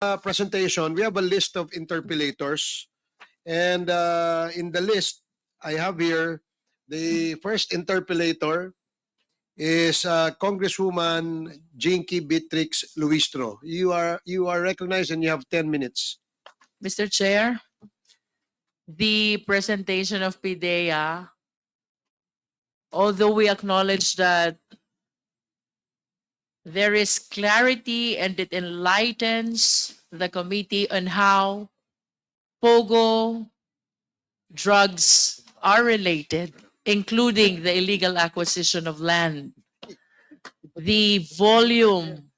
presentation, we have a list of interpellators. And in the list, I have here the first interpellator is Congresswoman Jinky Beatrix Luistro. You are recognized and you have 10 minutes. Mr. Chair, the presentation of PIDEA, although we acknowledge that there is clarity and it enlightens the committee on how POGO drugs are related, including the illegal acquisition of land, the volume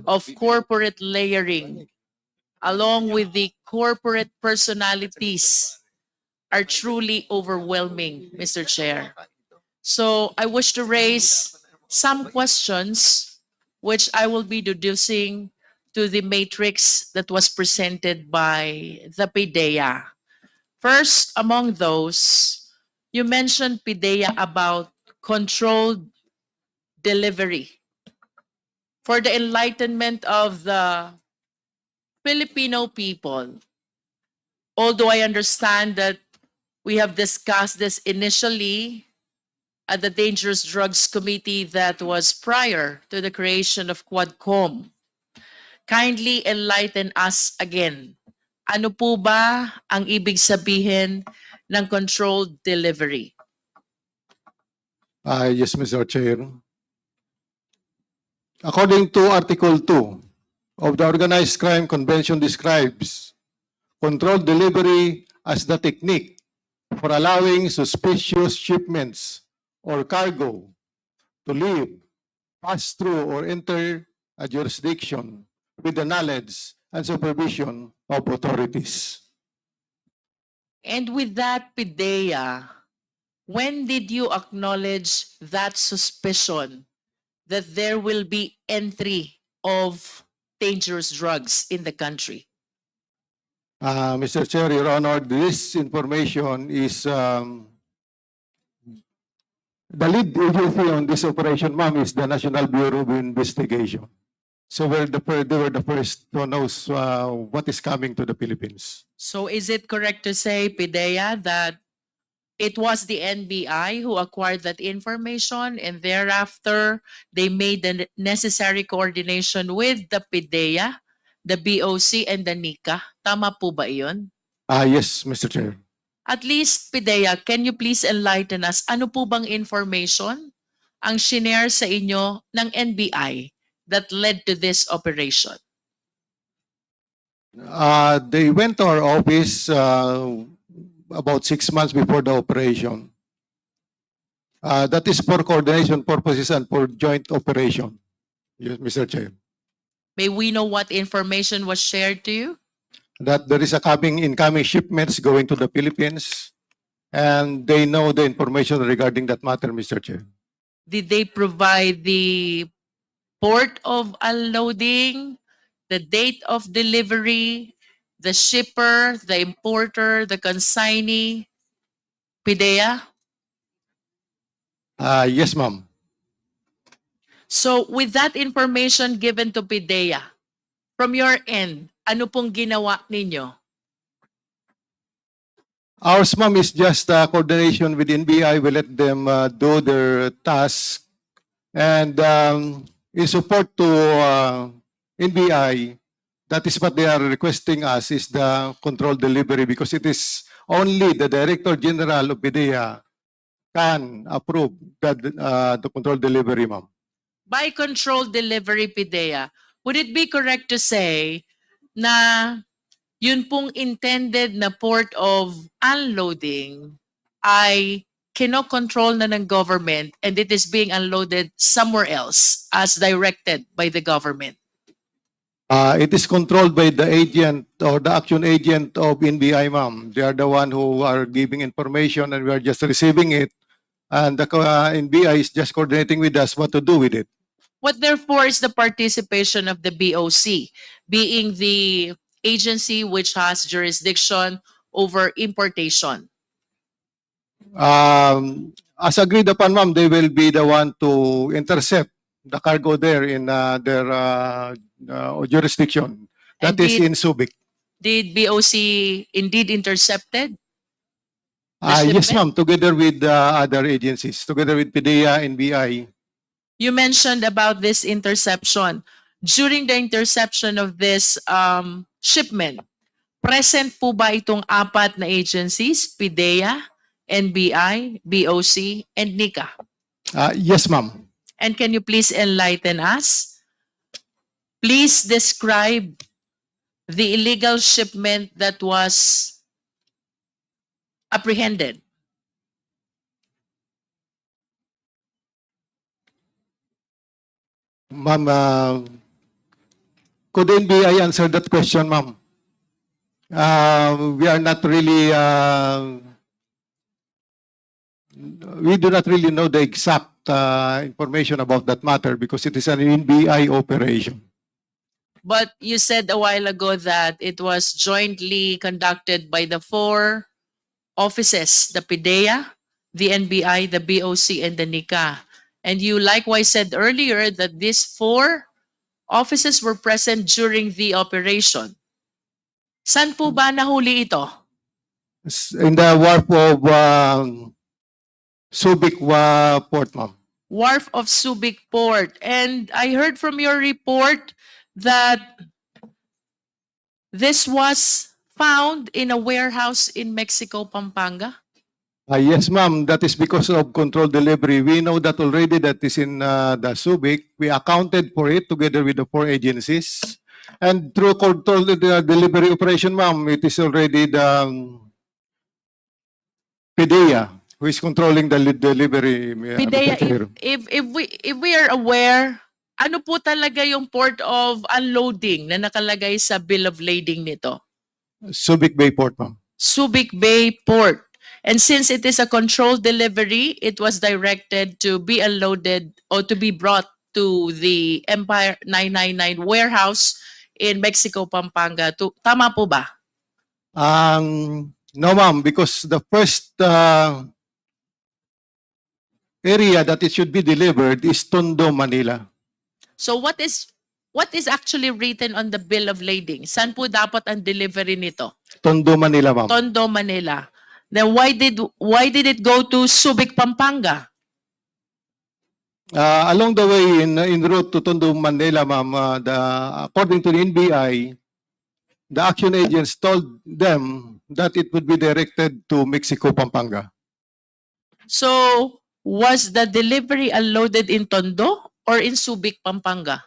of corporate layering, along with the corporate personalities, are truly overwhelming, Mr. Chair. So I wish to raise some questions which I will be deducing to the matrix that was presented by the PIDEA. First, among those, you mentioned, PIDEA, about controlled delivery. For the enlightenment of the Filipino people, although I understand that we have discussed this initially at the Dangerous Drugs Committee that was prior to the creation of Quadcom, kindly enlighten us again. Ano po ba ang ibig sabihin ng controlled delivery? Yes, Mr. Chair. According to Article 2 of the Organized Crime Convention describes controlled delivery as the technique for allowing suspicious shipments or cargo to leave, pass through, or enter a jurisdiction with the knowledge and supervision of authorities. And with that, PIDEA, when did you acknowledge that suspicion that there will be entry of dangerous drugs in the country? Mr. Chair, Your Honor, this information is the lead agency on this operation, ma'am, is the National Bureau of Investigation. So they were the first to know what is coming to the Philippines. So is it correct to say, PIDEA, that it was the NBI who acquired that information and thereafter they made the necessary coordination with the PIDEA, the BOC, and the NICA? Tama po ba iyon? Yes, Mr. Chair. At least, PIDEA, can you please enlighten us, ano po bang information ang shinare sa inyo ng NBI that led to this operation? They went to our office about 6 months before the operation. That is for coordination purposes and for joint operation, yes, Mr. Chair. May we know what information was shared to you? That there is a incoming shipments going to the Philippines, and they know the information regarding that matter, Mr. Chair. Did they provide the port of unloading, the date of delivery, the shipper, the importer, the consignee? PIDEA? Yes, ma'am. So with that information given to PIDEA, from your end, ano pong ginawa ninyo? Ours, ma'am, is just coordination with NBI. We let them do their task. And in support to NBI, that is what they are requesting us, is the controlled delivery, because it is only the Director General of PIDEA can approve the controlled delivery, ma'am. By controlled delivery, PIDEA, would it be correct to say na yun pong intended na port of unloading ay kinokontrol na ng government and it is being unloaded somewhere else as directed by the government? It is controlled by the agent or the action agent of NBI, ma'am. They are the one who are giving information and we are just receiving it. And the NBI is just coordinating with us what to do with it. What therefore is the participation of the BOC, being the agency which has jurisdiction over importation? As agreed upon, ma'am, they will be the one to intercept the cargo there in their jurisdiction. That And is in Subic. did BOC indeed intercepted? Yes, shipment? ma'am, together with other agencies, together with PDEA and BI. You mentioned about this interception. During the interception of this shipment, present po ba itong apat na agencies, PIDEA, NBI, BOC, and NICA? Yes, ma'am. And can you please enlighten us? Please describe the illegal shipment that was apprehended. Ma'am, could NBI answer that question, ma'am? We are not really, we do not really know the exact information about that matter because it is an NBI operation. But you said a while ago that it was jointly conducted by the four offices, the PIDEA, the NBI, the BOC, and the NICA. And you likewise said earlier that these four offices were present during the operation. Saan po ba nahuli ito? In the wharf of Subic Port, ma'am. Wharf of Subic Port. And I heard from your report that this was found in a warehouse in Mexico, Pampanga. Yes, ma'am. That is because of control delivery. We know that already that is in the Subic. We accounted for it together with the four agencies. And through control delivery operation, ma'am, it is already the PIDEA who is controlling the delivery. PIDEA, Mr. Chair. if we are aware, ano po talaga yung port of unloading na nakalagay sa bill of lading nito? Subic Bay Port, ma'am. Subic Bay Port. And since it is a controlled delivery, it was directed to be unloaded or to be brought to the Empire 999 warehouse in Mexico, Pampanga. Tama po ba? No, ma'am, because the first area that it should be delivered is Tondo, Manila. So what is actually written on the bill of lading? Saan po dapat ang delivery nito? Tondo, Manila, ma'am. Tondo, Manila. Then why did it go to Subic, Pampanga? Along the way, in route to Tondo, Manila, ma'am, according to the NBI, the action agents told them that it would be directed to Mexico, Pampanga. So was the delivery unloaded in Tondo or in Subic, Pampanga?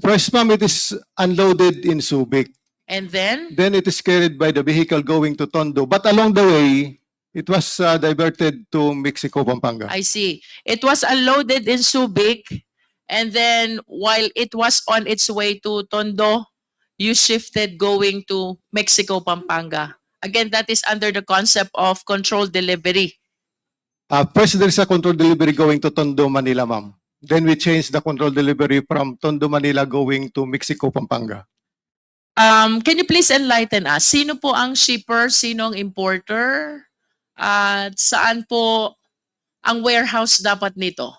First, ma'am, it is unloaded in Subic. And then Then it is carried by the vehicle going to Tondo. But along the way, it was diverted to Mexico, Pampanga. I see. It was unloaded in Subic, and then while it was on its way to Tondo, you shifted going to Mexico, Pampanga. Again, that is under the concept of controlled delivery. First, there is a control delivery going to Tondo, Manila, ma'am. Then we changed the control delivery from Tondo, Manila going to Mexico, Pampanga. Can you please enlighten us? Sino po ang shipper? Sino ang importer? At saan po ang warehouse dapat nito?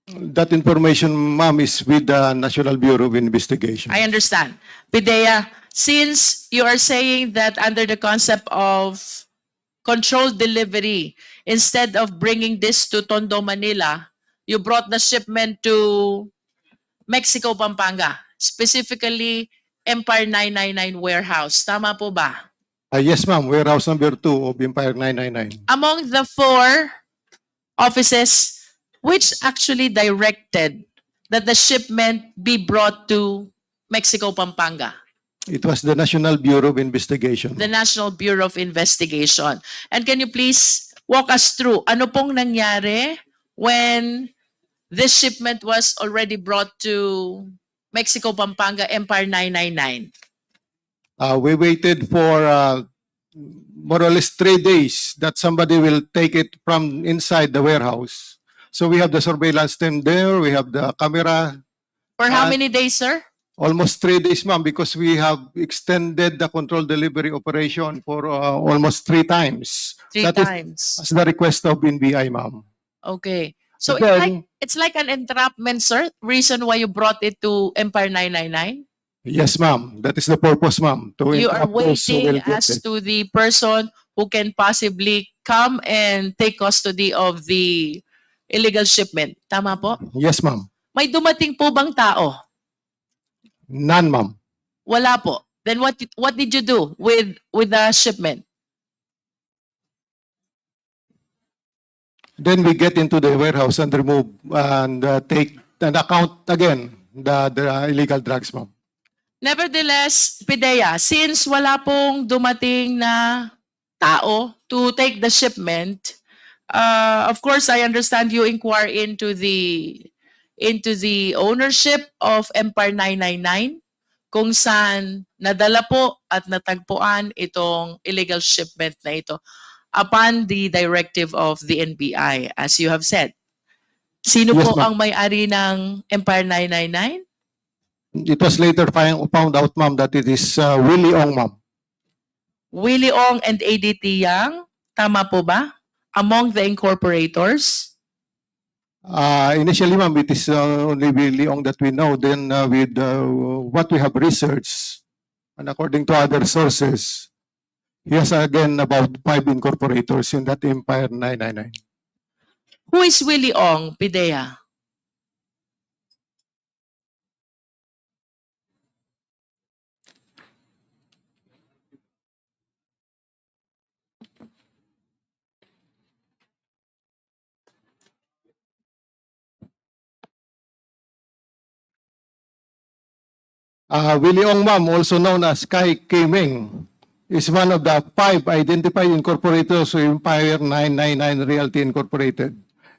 That information, ma'am, is with the National Bureau of Investigation. I understand. Pidea, since you are saying that under the concept of controlled delivery, instead of bringing this to Tondo, Manila, you brought the shipment to Mexico, Pampanga, specifically Empire 999 warehouse. Tama po ba? Yes, ma'am. Warehouse number 2 of Empire 999. Among the four offices, which actually directed that the shipment be brought to Mexico, Pampanga? It was the National Bureau of Investigation. The National Bureau of Investigation. And can you please walk us through ano pong nangyari when this shipment was already brought to Mexico, Pampanga, Empire 999? We waited for more or less 3 days that somebody will take it from inside the warehouse. So we have the surveillance team there, we have the camera. For how many days, sir? Almost 3 days, ma'am, because we have extended the control delivery operation for almost 3 times. Three That is times. as the request of NBI, ma'am. Okay. So But then- it's like an entrapment, sir. Reason why you brought it to Empire 999. Yes, ma'am. That is the purpose, ma'am. To You are entrap those who waiting will get as it. to the person who can possibly come and take custody of the illegal shipment. Tama po? Yes, ma'am. May dumating po bang tao? None, ma'am. Wala po. Then what did you do with the shipment? Then we get into the warehouse and remove and take and account again the illegal drugs, ma'am. Nevertheless, Pidea, since wala pong dumating na tao to take the shipment, of course, I understand you inquire into the ownership of Empire 999 kung saan nadala po at natagpuan itong illegal shipment na ito upon the directive of the NBI, as you have said. Sino Yes, po ma'am. ang may-ari ng Empire 999? It was later found out, ma'am, that it is Willie Ong, ma'am. Willie Ong and ADT Yang, tama po ba? Among the incorporators? Initially, ma'am, it is only Willie Ong that we know. Then with what we have researched, and according to other sources, he has again about 5 incorporators in that Empire 999. Who is Willie Ong, Pidea? Willie Ong, ma'am, also known as Kai Kiming, is one of the 5 identified incorporators of Empire 999 Realty Incorporated.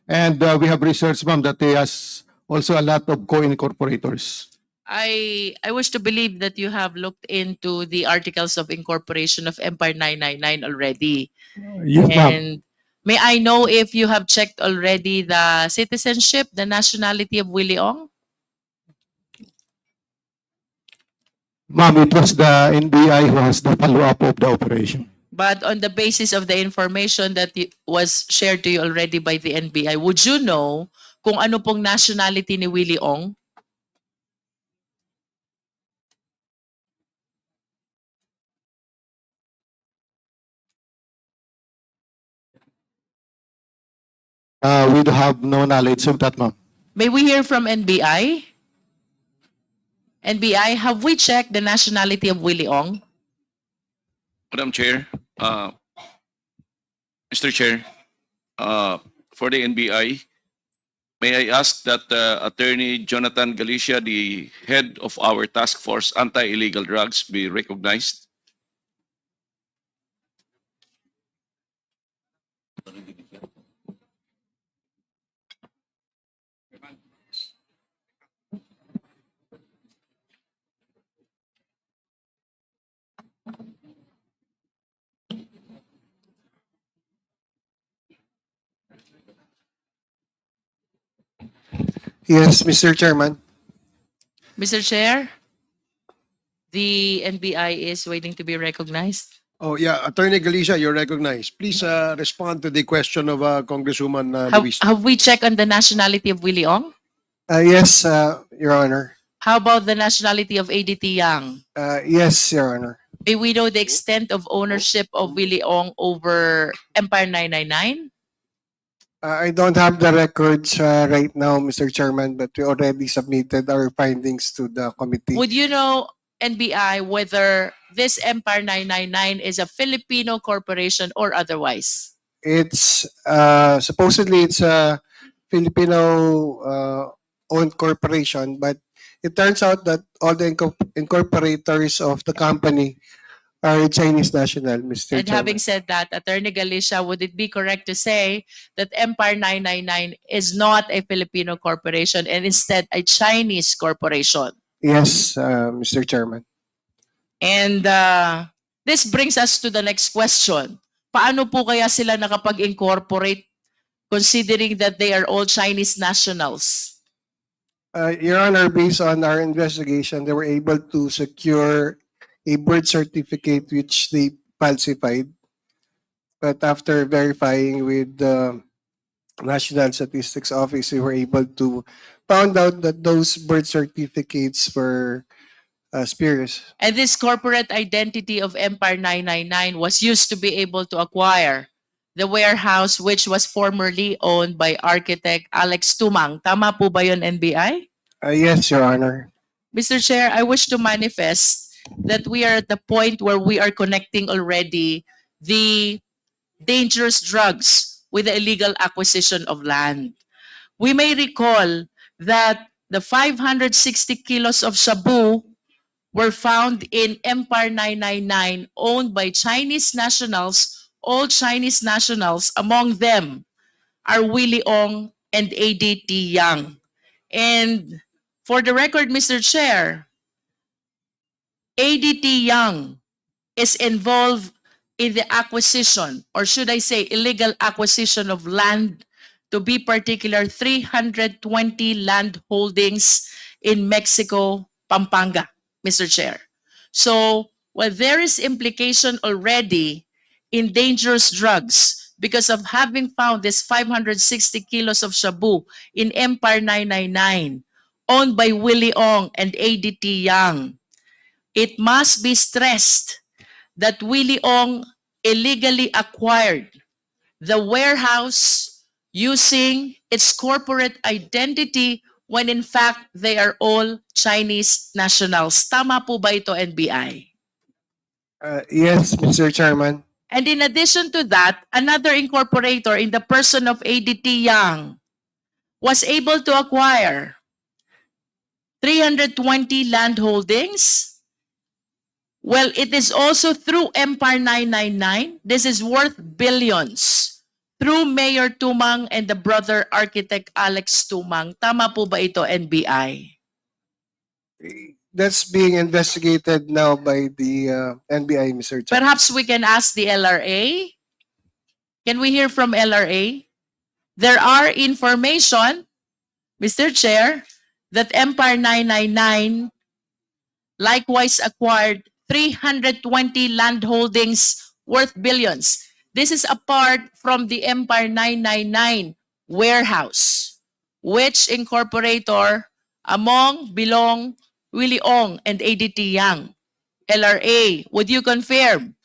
And we have researched, ma'am, that he has also a lot of co-incorporators. I wish to believe that you have looked into the articles of incorporation of Empire 999 already. Yes, ma'am. And may I know if you have checked already the citizenship, the nationality of Willie Ong? Ma'am, it was the NBI who has the follow-up of the operation. But on the basis of the information that was shared to you already by the NBI, would you know kung ano pong nationality ni Willie Ong? We do have no knowledge of that, ma'am. May we hear from NBI? NBI, have we checked the nationality of Willie Ong? Madam Chair, Mr. Chair, for the NBI, may I ask that Attorney Jonathan Galicia, the head of our task force anti-illegal drugs, be recognized? Yes, Mr. Chairman. Mr. Chair, the NBI is waiting to be recognized. Oh, yeah, Attorney Galicia, you're recognized. Please respond to the question of Congresswoman Luis. Have we checked on the nationality of Willie Ong? Yes, Your Honor. How about the nationality of ADT Yang? Yes, Your Honor. May we know the extent of ownership of Willie Ong over Empire 999? I don't have the records right now, Mr. Chairman, but we already submitted our findings to the committee. Would you know, NBI, whether this Empire 999 is a Filipino corporation or otherwise? It's supposedly it's a Filipino owned corporation, but it turns out that all the incorporators of the company are Chinese national, Mr. And Chairman. having said that, Attorney Galicia, would it be correct to say that Empire 999 is not a Filipino corporation and instead a Chinese corporation? Yes, Mr. Chairman. And this brings us to the next question. Paano po kaya sila nakapag-incorporate considering that they are all Chinese nationals? Your Honor, based on our investigation, they were able to secure a birth certificate which they falsified. But after verifying with National Statistics Office, we were able to found out that those birth certificates were spurious. And this corporate identity of Empire 999 was used to be able to acquire the warehouse which was formerly owned by architect Alex Tumang. Tama po ba yun, NBI? Yes, Your Honor. Mr. Chair, I wish to manifest that we are at the point where we are connecting already the dangerous drugs with the illegal acquisition of land. We may recall that the 560 kilos of shabu were found in Empire 999 owned by Chinese nationals, all Chinese nationals. Among them are Willie Ong and ADT Yang. And for the record, Mr. Chair, ADT Yang is involved in the acquisition, or should I say illegal acquisition of land, to be particular 320 land holdings in Mexico, Pampanga, Mr. Chair. So, well, there is implication already in dangerous drugs because of having found this 560 kilos of shabu in Empire 999, owned by Willie Ong and ADT Yang. It must be stressed that Willie Ong illegally acquired the warehouse using its corporate identity when in fact they are all Chinese nationals. Tama po ba ito, NBI? Yes, Mr. Chairman. And in addition to that, another incorporator in the person of ADT Yang was able to acquire 320 land holdings. Well, it is also through Empire 999. This is worth billions. Through Mayor Tumang and the brother architect Alex Tumang. Tama po ba ito, NBI? That's being investigated now by the NBI, Mr. Chairman. Perhaps we can ask the LRA. Can we hear from LRA? There are information, Mr. Chair, that Empire 999 likewise acquired 320 land holdings worth billions. This is apart from the Empire 999 warehouse, which incorporator among belong Willie Ong and ADT Yang. LRA, would you confirm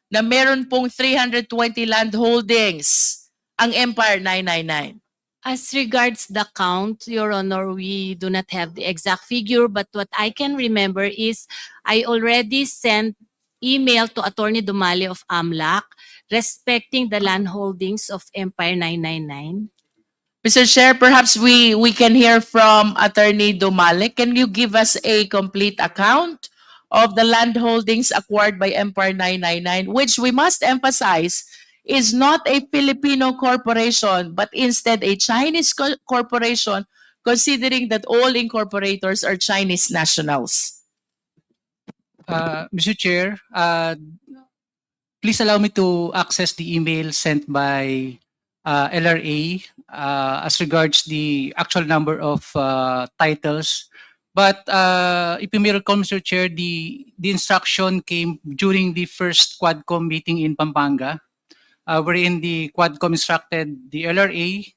na meron pong 320 land holdings ang Empire 999? As regards the count, Your Honor, we do not have the exact figure, but what I can remember is I already sent email to Attorney Dumali of AMLAC respecting the land holdings of Empire 999. Mr. Chair, perhaps we can hear from Attorney Dumali. Can you give us a complete account of the land holdings acquired by Empire 999, which we must emphasize is not a Filipino corporation, but instead a Chinese corporation, considering that all incorporators are Chinese nationals? Mr. Chair, please allow me to access the email sent by LRA as regards the actual number of titles. But if you may recall, Mr. Chair, the instruction came during the first Quadcom meeting in Pampanga, wherein the Quadcom instructed the LRA,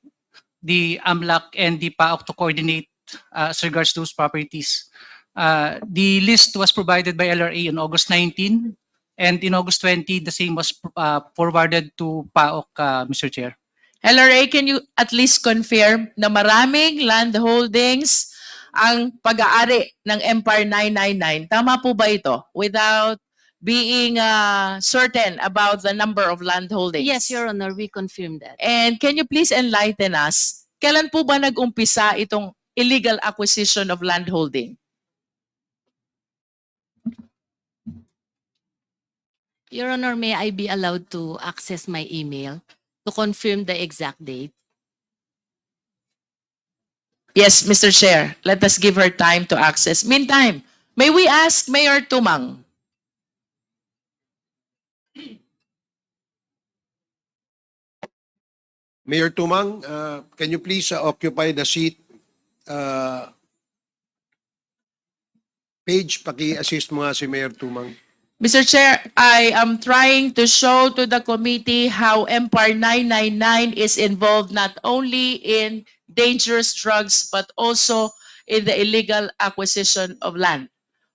the AMLAC, and the PAOK to coordinate as regards those properties. The list was provided by LRA on August 19, and in August 20, the same was forwarded to PAOK, Mr. Chair. LRA, can you at least confirm na maraming land holdings ang pag-aari ng Empire 999? Tama po ba ito? Without being certain about the number of land holdings. Yes, Your Honor, we confirm that. And can you please enlighten us, kailan po ba nag-umpisa itong illegal acquisition of land holding? Your Honor, may I be allowed to access my email to confirm the exact date? Yes, Mr. Chair. Let us give her time to access. Meantime, may we ask Mayor Tumang? Mayor Tumang, can you please occupy the seat? Page, paki-assist mo nga si Mayor Tumang. Mr. Chair, I am trying to show to the committee how MPAR 999 is involved not only in dangerous drugs but also in the illegal acquisition of land.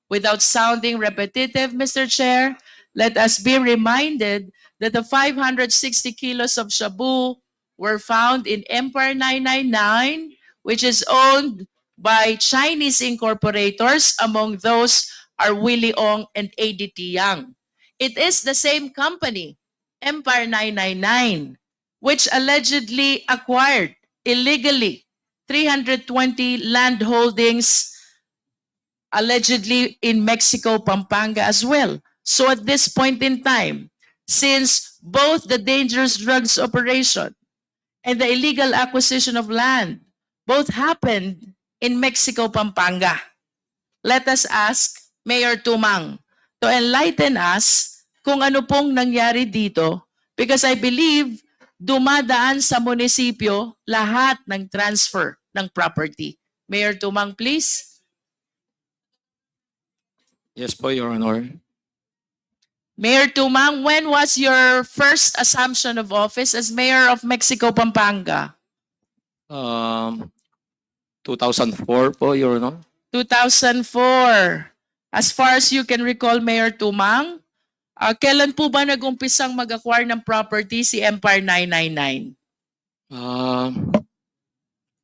Without sounding repetitive, Mr. Chair, let us be reminded that the 560 kilos of shabu were found in MPAR 999, which is owned by Chinese incorporators. Among those are Willie Ong and ADT Yang. It is the same company, Empire 999, which allegedly acquired illegally 320 land holdings allegedly in Mexico, Pampanga as well. So at this point in time, since both the dangerous drugs operation and the illegal acquisition of land both happened in Mexico, Pampanga, let us ask Mayor Tumang to enlighten us kung ano pong nangyari dito because I believe dumadaan sa munisipyo lahat ng transfer ng property. Mayor Tumang, please. Yes po, Your Honor. Mayor Tumang, when was your first assumption of office as Mayor of Mexico, Pampanga? 2004 po, Your Honor. 2004. As far as you can recall, Mayor Tumang, kailan po ba nag-umpisang mag-acquire ng property si Empire 999?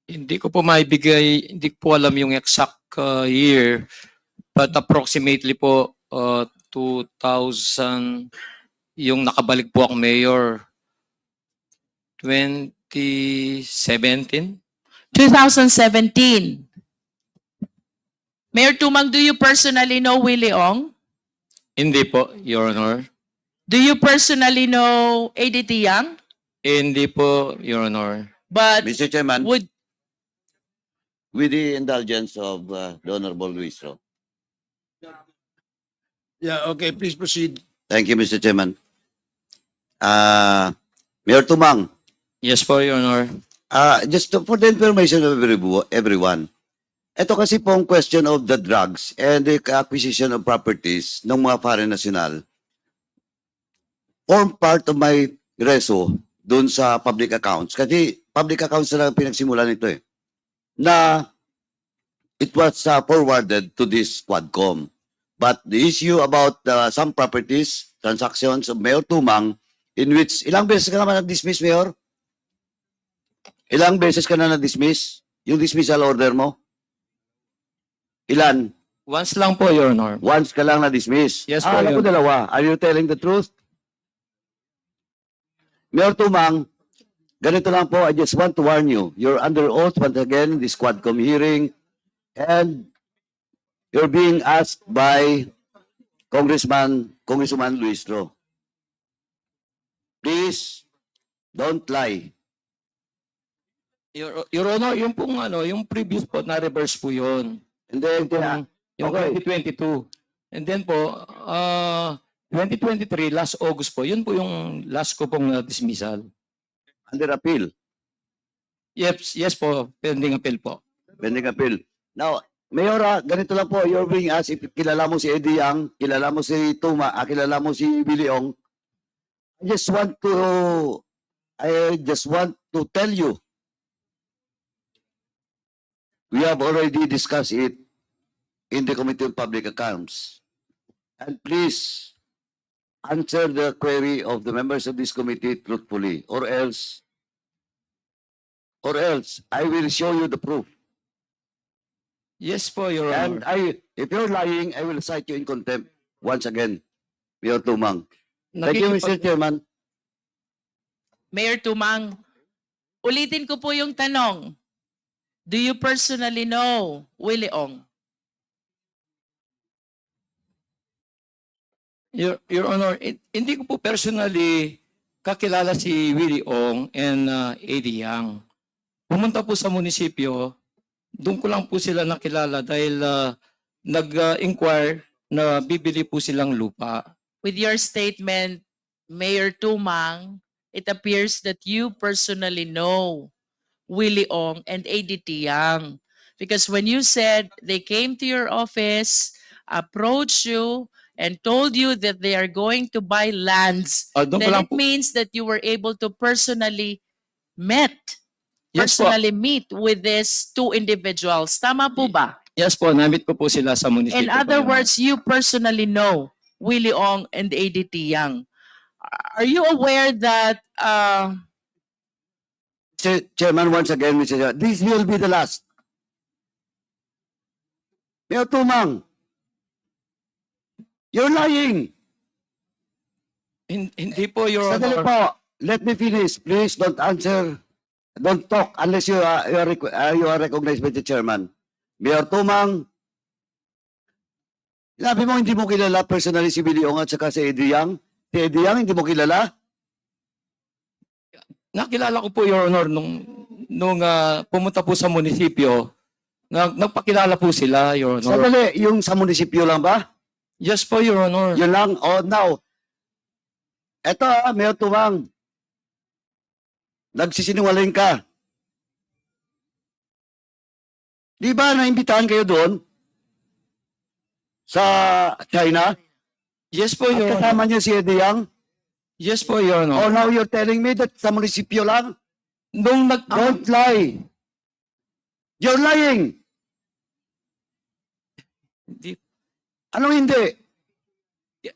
Hindi ko po maibigay, hindi ko po alam yung exact year, but approximately po 2000, yung nakabalik po akong mayor, 2017. 2017. Mayor Tumang, do you personally know Willie Ong? Hindi po, Your Honor. Do you personally know ADT Yang? Hindi po, Your Honor. But Mr. Chairman, would with the indulgence of the Honorable Luis Ro. Yeah, okay, please proceed. Thank you, Mr. Chairman. Mayor Tumang, Yes po, Your Honor. for the information of everyone, ito kasi pong question of the drugs and the acquisition of properties ng mga foreign national form part of my reso dun sa public accounts. Kasi public accounts na lang pinagsimulan nito na it was forwarded to this Quadcom. But the issue about some properties, transactions of Mayor Tumang, in which, ilang beses ka naman na-dismiss, Mayor? Ilang beses ka na na-dismiss? Yung dismissal order mo? Ilan? Once lang po, Your Honor. Once ka lang na-dismiss? Yes po, Alam ko Your- dalawa. Are you telling the truth? Mayor Tumang, ganito lang po, I just want to warn you. You're under oath once again in this Quadcom hearing and you're being asked by Congresswoman Luis Ro. Please, don't lie. Your Honor, yung pong yung previous po na reverse po yun. And then, Yung Okay. 2022. And then po, 2023, last August po, yun po yung last ko pong dismissal. under appeal, Yes po, pending appeal po. pending appeal. Now, Mayora, ganito lang po, you're being asked if kilala mo si Eddie Yang, kilala mo si Tuma, kilala mo si Billy Ong. I just want to tell you, we have already discussed it in the Committee on Public Accounts. And please answer the query of the members of this committee truthfully, or else I will show you the proof. Yes po, Your And Honor. if you're lying, I will cite you in contempt once again, Mayor Tumang. Thank you, Mr. Chairman. Mayor Tumang, ulitin ko po yung tanong. Do you personally know Willie Ong? Your Honor, hindi ko po personally kakilala si Willie Ong and Eddie Yang. Pumunta po sa munisipyo, doon ko lang po sila nakilala dahil nag-inquire na bibili po silang lupa. With your statement, Mayor Tumang, it appears that you personally know Willie Ong and ADT Yang. Because when you said they came to your office, approached you, and told you that they are going to buy lands, Doon ko then lang it po. means that you were able to personally Yes po. meet with these two individuals. Tama po ba? Yes po, namit ko po sila sa munisipyo. In po, other Your Honor. words, you personally know Willie Ong and ADT Yang. Are you aware that Chairman, once again, Mr. Chair, this will be the last. Mayor Tumang, you're lying. Hindi po, Your Sandali Honor. po. Let me finish. Please don't answer. Don't talk unless you are recognized by the chairman. Mayor Tumang, sinabi mo hindi mo kilala personally si Billy Ong at saka si Eddie Yang. Si Eddie Yang, hindi mo kilala? Nakilala ko po, Your Honor, nung pumunta po sa munisipyo, nagpakilala po sila, Your Honor. Sandali, yung sa munisipyo lang ba? Yes po, Your Honor. Yun lang. Oh, now, eto Mayor Tumang, nagsisinungaling ka. Di ba naimbitahan kayo doon sa China? Yes po, At Your Honor. kasama niyo si Eddie Yang? Yes po, Your Honor. Oh, now you're telling me that sa munisipyo lang? Nung Don't lie. You're lying. Hindi. Anong hindi?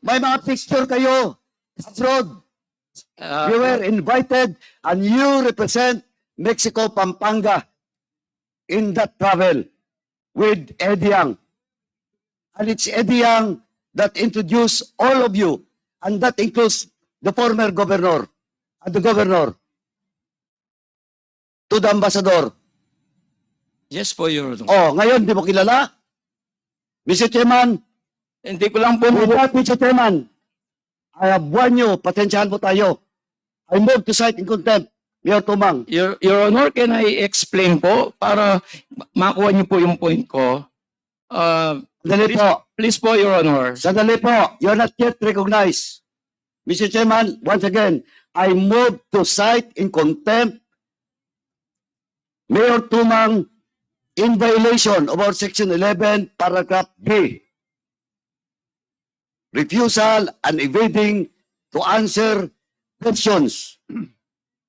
May mga picture kayo abroad. You were invited and you represent Mexico, Pampanga in that travel with Eddie Yang. And it's Eddie Yang that introduced all of you, and that includes the former governor and the governor to the ambassador. Yes po, Your Honor. Oh, ngayon, di mo kilala? Mr. Chairman, Hindi ko lang po with that, Mr. Chairman, I have warned you, patensyahan po tayo. I move to cite in contempt, Mayor Tumang. Your Honor, can I explain po para makuha niyo po yung point ko? Sandali po. Please po, Your Honor. Sandali po. You're not yet recognized. Mr. Chairman, once again, I move to cite in contempt Mayor Tumang in violation of our Section 11, Paragraph B. Refusal and evading to answer questions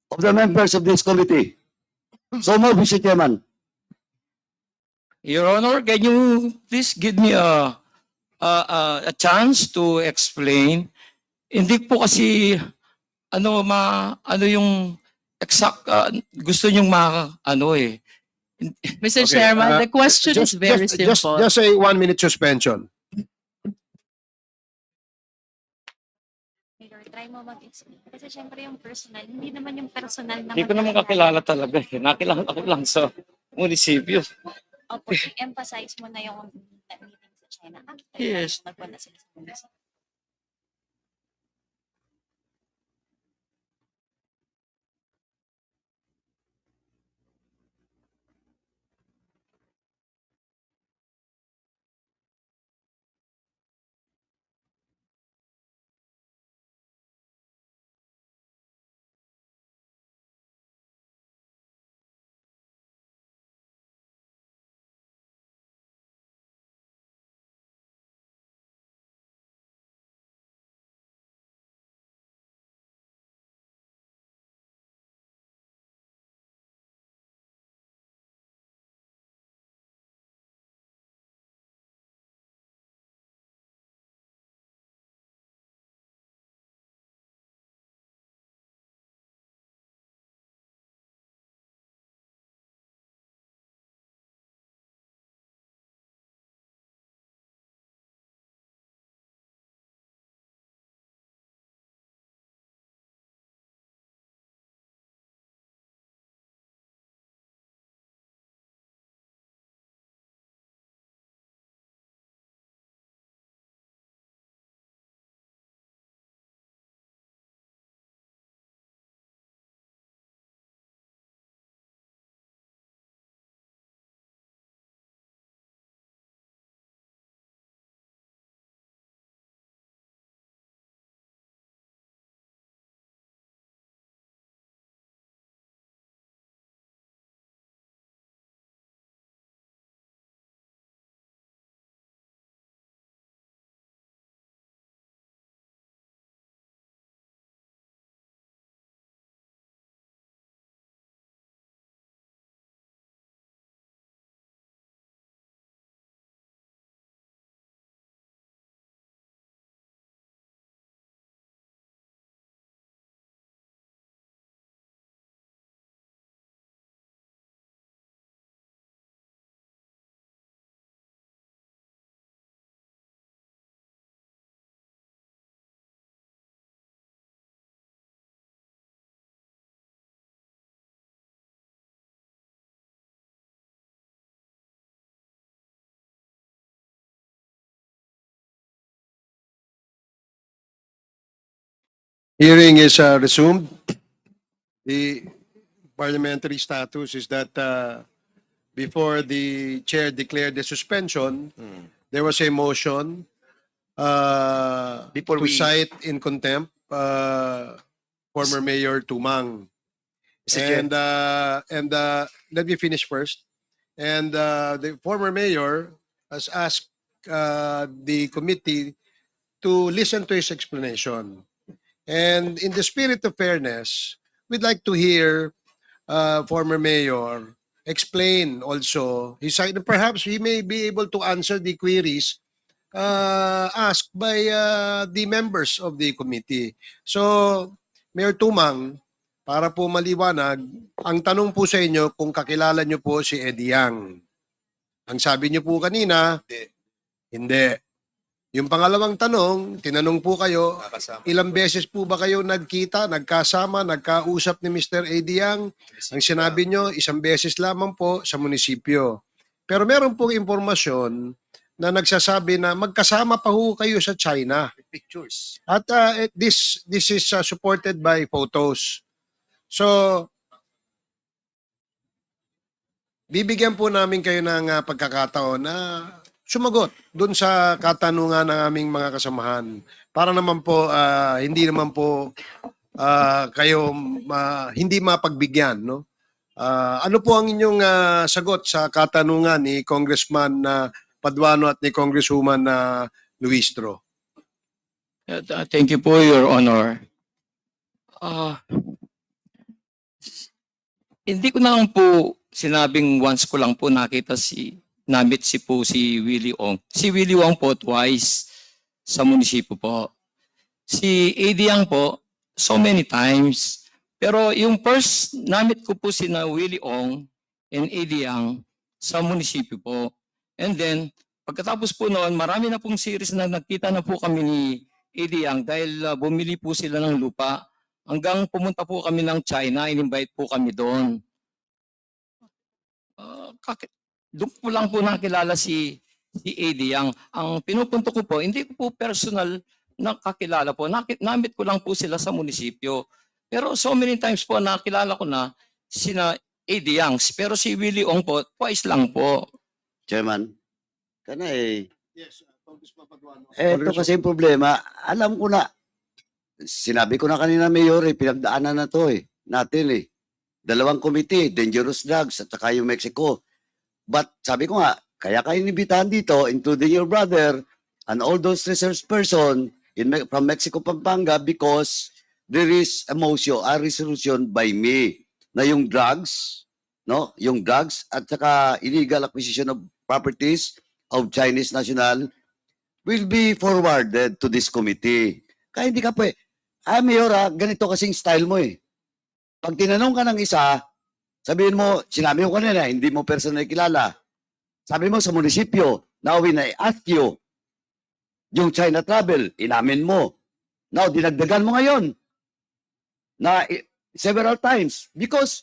of the members of this committee. So move, Mr. Chairman. Your Honor, can you please give me a chance to explain? Hindi po kasi ano yung exact gusto niyong Mr. Okay, Chairman, the question is very simple. Just a 1-minute suspension. Mayor, try mo mag-explain. Kasi syempre yung personal, hindi naman yung personal na Hindi ko naman kakilala talaga. Nakilala ko lang sa munisipyo. Opo, emphasize mo na yung meeting sa China. After Yes. nagpunta sila sa munisipyo. Hearing is resumed. The parliamentary status is that before the chair declared the suspension, there was a motion Before to we- cite in contempt former Mayor Tumang. Mr. Chair. And let me finish first. And the former mayor has asked the committee to listen to his explanation. And in the spirit of fairness, we'd like to hear former mayor explain also his side. Perhaps he may be able to answer the queries asked by the members of the committee. So, Mayor Tumang, para po maliwanag, ang tanong po sa inyo kung kakilala nyo po si Eddie Yang. Ang sabi nyo po kanina, hindi. Yung pangalawang tanong, tinanong po kayo, ilang beses po ba kayo nagkita, nagkasama, nagkausap ni Mr. Eddie Yang? Ang sinabi nyo, isang beses lamang po sa munisipyo. Pero meron pong impormasyon na nagsasabi na magkasama pa ho kayo sa China. Pictures. At this is supported by photos. So, bibigyan po namin kayo ng pagkakataon na sumagot dun sa katanungan ng aming mga kasamahan. Para naman po, hindi naman po kayo hindi mapagbigyan. No? Ano po ang inyong sagot sa katanungan ni Congressman Paduano at ni Congresswoman Luistro? Thank you po, Your Honor. Hindi ko na lang po sinabing once ko lang po nakita namit si Willie Ong. Si Willie Ong po twice sa munisipyo po. Si Eddie Yang po, so many times. Pero yung first namit ko po si Willie Ong and Eddie Yang sa munisipyo po. And then, pagkatapos po noon, marami na pong series na nagkita na po kami ni Eddie Yang dahil bumili po sila ng lupa. Hanggang pumunta po kami ng China, in-invite po kami doon. Doon po lang po nakilala si Eddie Yang. Ang pinupunto ko po, hindi ko po personal na kakilala po. Namit ko lang po sila sa munisipyo. Pero so many times po nakilala ko na sina Eddie Yang. Pero si Willie Ong po, twice lang po. Chairman, kana Yes, Congressman Paduano. ito kasi yung problema, alam ko na, sinabi ko na kanina, Mayor, pinagdaanan na to natin Dalawang committee, dangerous drugs at saka yung Mexico. But sabi ko nga, kaya kayo inibitahan dito, including your brother and all those research person from Mexico, Pampanga, because there is a motion, a resolution by me na yung drugs, no? Yung drugs at saka illegal acquisition of properties of Chinese national will be forwarded to this committee. Kaya hindi ka Mayor, ganito kasing style mo Pag tinanong ka ng isa, sabihin mo, sinabi mo kanina, hindi mo personal kilala. Sabi mo sa munisipyo, now when I ask you, yung China travel, inamin mo. Now, dinagdagan mo ngayon na several times because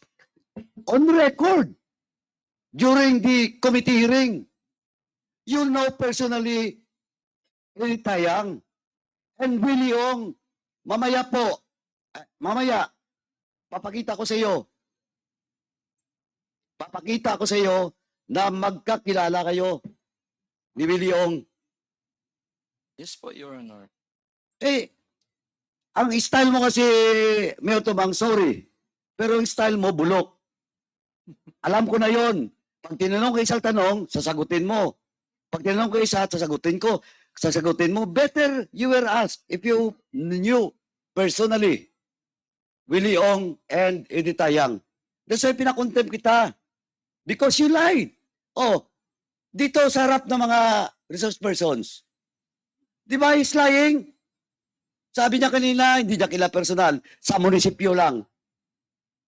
on record, during the committee hearing, you know personally Eddie Yang and Willie Ong. Mamaya papakita ko sa iyo. Papakita ko sa iyo na magkakilala kayo ni Willie Ong. Yes po, Your Honor. Ang style mo kasi, Mayor Tumang, sorry, pero yung style mo, bulok. Alam ko na yon. Pag tinanong ko isang tanong, sasagutin mo. Pag tinanong ko isa, sasagutin ko. Sasagutin mo, better you were asked if you knew personally Willie Ong and Eddie Yang. That's why pinakontempt kita. Because you lied. Dito sa harap ng mga resource persons. Di ba he's lying? Sabi niya kanina, hindi niya kilala personal. Sa munisipyo lang.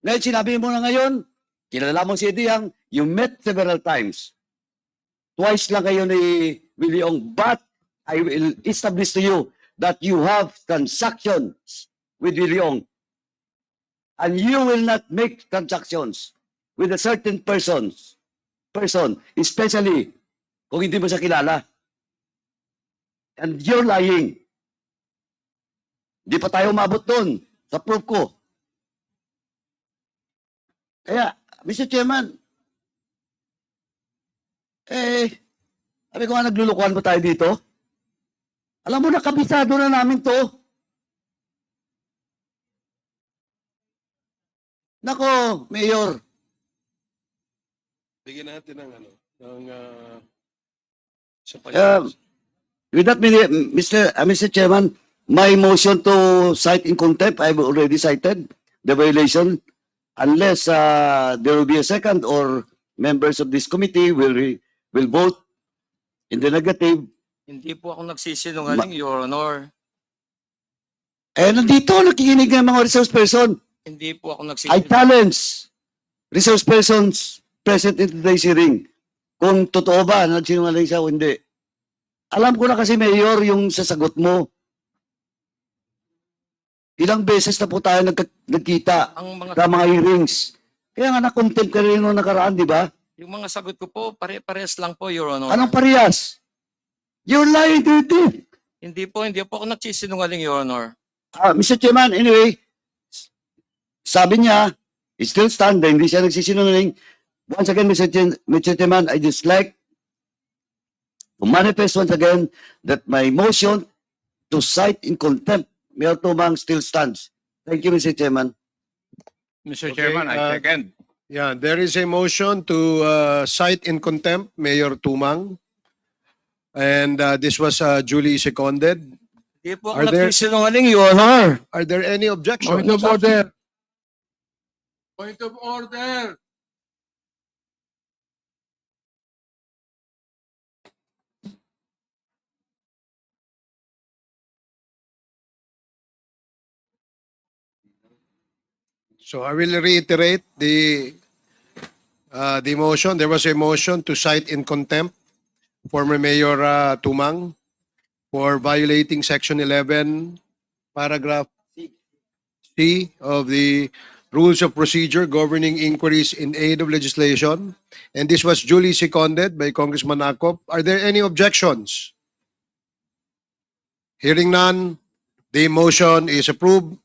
Ngayon, sinabi mo na ngayon, kilala mo si Eddie Yang, you met several times. Twice lang kayo ni Willie Ong. But I will establish to you that you have transactions with Willie Ong. And you will not make transactions with a certain person, especially kung hindi mo siya kilala. And you're lying. Di pa tayo umabot doon sa proof ko. Kaya, Mr. Chairman, sabi ko nga, naglulukuhan ba tayo dito? Alam mo, nakabisado na namin to. Nako, Mayor, Bigyan natin ng ano, ng sa with that, Mr. Chairman, my motion to cite in contempt, I've already cited the violation. Unless there will be a second or members of this committee will vote in the negative. Hindi po ako nagsisinungaling, Your Honor. Nandito, nakikinig ng mga resource person. Hindi po ako I nagsisinungaling. challenge resource persons present in today's hearing kung totoo ba na nagsinungaling siya o hindi. Alam ko na kasi, Mayor, yung sasagot mo. Ilang beses na po tayo nagkita Ang mga, sa mga hearings. Kaya nga na-contempt ka rin nung nakaraan, di ba? yung mga sagot ko po, pare-pares lang po, Your Honor. Anong parehas? You're lying to your teeth. Hindi po ako nagsisinungaling, Your Honor. Mr. Chairman, anyway, sabi niya, it still stand, hindi siya nagsisinungaling. Once again, Mr. Chairman, I just like to manifest once again that my motion to cite in contempt Mayor Tumang still stands. Thank you, Mr. Chairman. Mr. Okay, Chairman, I second. Yeah, there is a motion to cite in contempt Mayor Tumang. And this was duly seconded. Hindi po Are ako there- nagsisinungaling, Your Honor. Are there any objections? Point of order. Point of order. So I will reiterate the motion. There was a motion to cite in contempt former Mayor Tumang for violating Section 11, Paragraph C of the Rules of Procedure governing inquiries in aid of legislation. And this was duly seconded by Congressman Akop. Are there any objections? Hearing none, the motion is approved.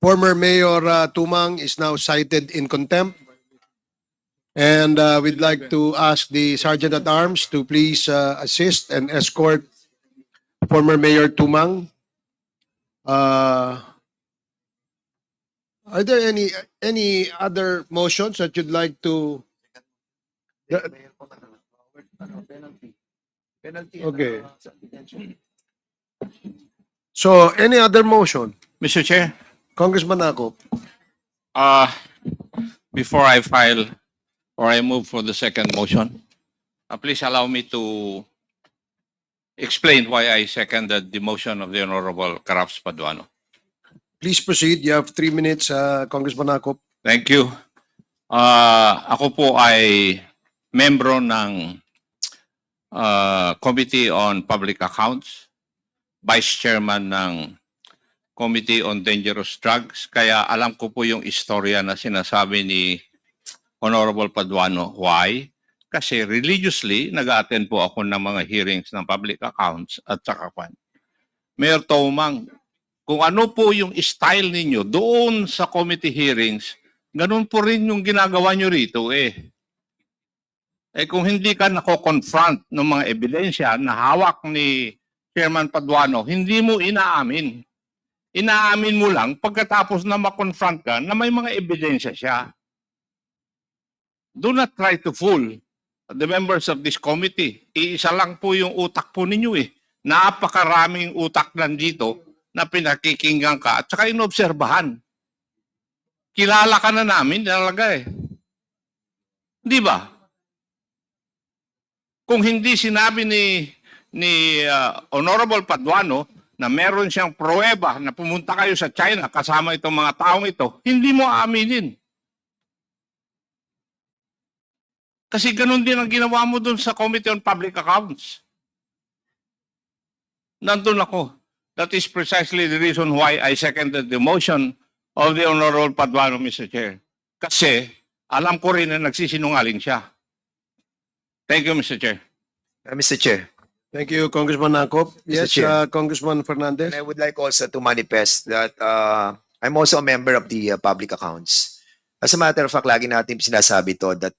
Former Mayor Tumang is now cited in contempt. And we'd like to ask the Sergeant at Arms to please assist and escort former Mayor Tumang. Are there any other motions that you'd like to? Okay. So any other motion? Mr. Chair, Congressman Akop. before I file or I move for the second motion, please allow me to explain why I seconded the motion of the Honorable Caraps Paduano. Please proceed. You have 3 minutes, Congressman Akop. Thank you. Ako po ay membro ng Committee on Public Accounts, Vice Chairman ng Committee on Dangerous Drugs, kaya alam ko po yung istorya na sinasabi ni Honorable Paduano. Why? Kasi religiously, nag-attend po ako ng mga hearings ng public accounts at saka kwan. Mayor Tumang, kung ano po yung style ninyo doon sa committee hearings, ganun po rin yung ginagawa nyo rito eh. Kung hindi ka nako-confront ng mga ebidensya na hawak ni Chairman Paduano, hindi mo inaamin. Inaamin mo lang pagkatapos na ma-confront ka na may mga ebidensya siya. Do not try to fool the members of this committee. Iisa lang po yung utak po ninyo eh. Napakaraming utak nandito na pinakikinggan ka at saka inobserbahan. Kilala ka na namin talaga eh. Di ba? Kung hindi sinabi ni Honorable Paduano na meron siyang pruweba na pumunta kayo sa China kasama itong mga taong ito, hindi mo aaminin. Kasi ganun din ang ginawa mo dun sa Committee on Public Accounts. Nandun ako. That is precisely the reason why I seconded the motion of the Honorable Paduano, Mr. Chair. Kasi alam ko rin na nagsisinungaling siya. Thank you, Mr. Chair. Mr. Chair, Thank you, Congressman Nakop. Yes, Chair. Congressman Fernandez. And I would like also to manifest that I'm also a member of the public accounts. As a matter of fact, lagi natin sinasabi to that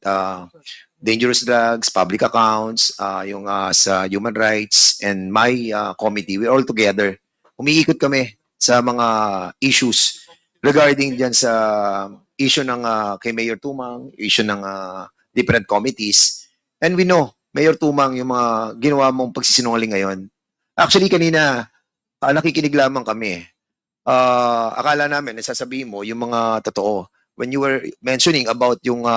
dangerous drugs, public accounts, yung sa human rights, and my committee, we're all together. Umiikot kami sa mga issues regarding dyan sa issue ng kay Mayor Tumang, issue ng different committees. And we know, Mayor Tumang, yung mga ginawa mong pagsisinungaling ngayon. Actually, kanina, nakikinig lamang kami. Akala namin, nasasabihin mo yung mga totoo. When you were mentioning about yung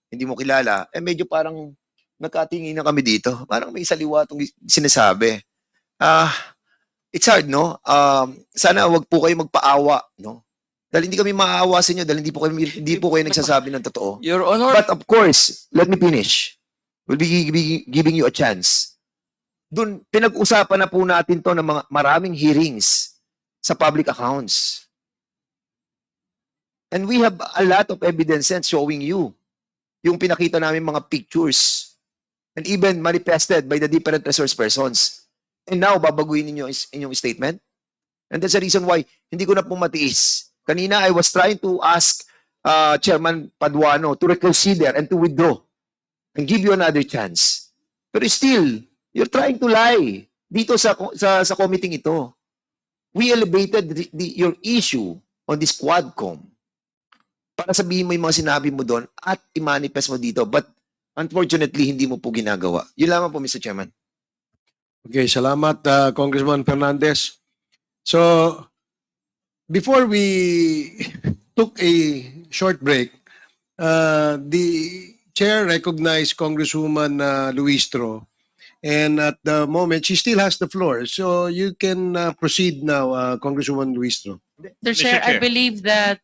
hindi mo kilala, medyo parang nagkatingin na kami dito. Parang may saliwa itong sinasabi. It's hard, no? Sana wag po kayo magpaawa, no? Dahil hindi kami maaawa sa inyo, dahil hindi po kayo nagsasabi ng totoo. Your Honor, But of course, let me finish. We'll be giving you a chance. Doon, pinag-usapan na po natin to ng mga maraming hearings sa public accounts. And we have a lot of evidences showing you yung pinakita namin mga pictures and even manifested by the different resource persons. And now, babaguhin ninyo inyong statement? And that's the reason why hindi ko na po matiis. Kanina, I was trying to ask Chairman Paduano to reconsider and to withdraw and give you another chance. Pero still, you're trying to lie dito sa committee ito. We elevated your issue on this Quadcom para sabihin mo yung mga sinabi mo doon at i-manifest mo dito. But unfortunately, hindi mo po ginagawa. Yun lamang po, Mr. Chairman. Okay, salamat, Congressman Fernandez. So, before we took a short break, the chair recognized Congresswoman Luistro, and at the moment, she still has the floor. So, you can proceed now, Congresswoman Luistro. Mr. Chair, I believe that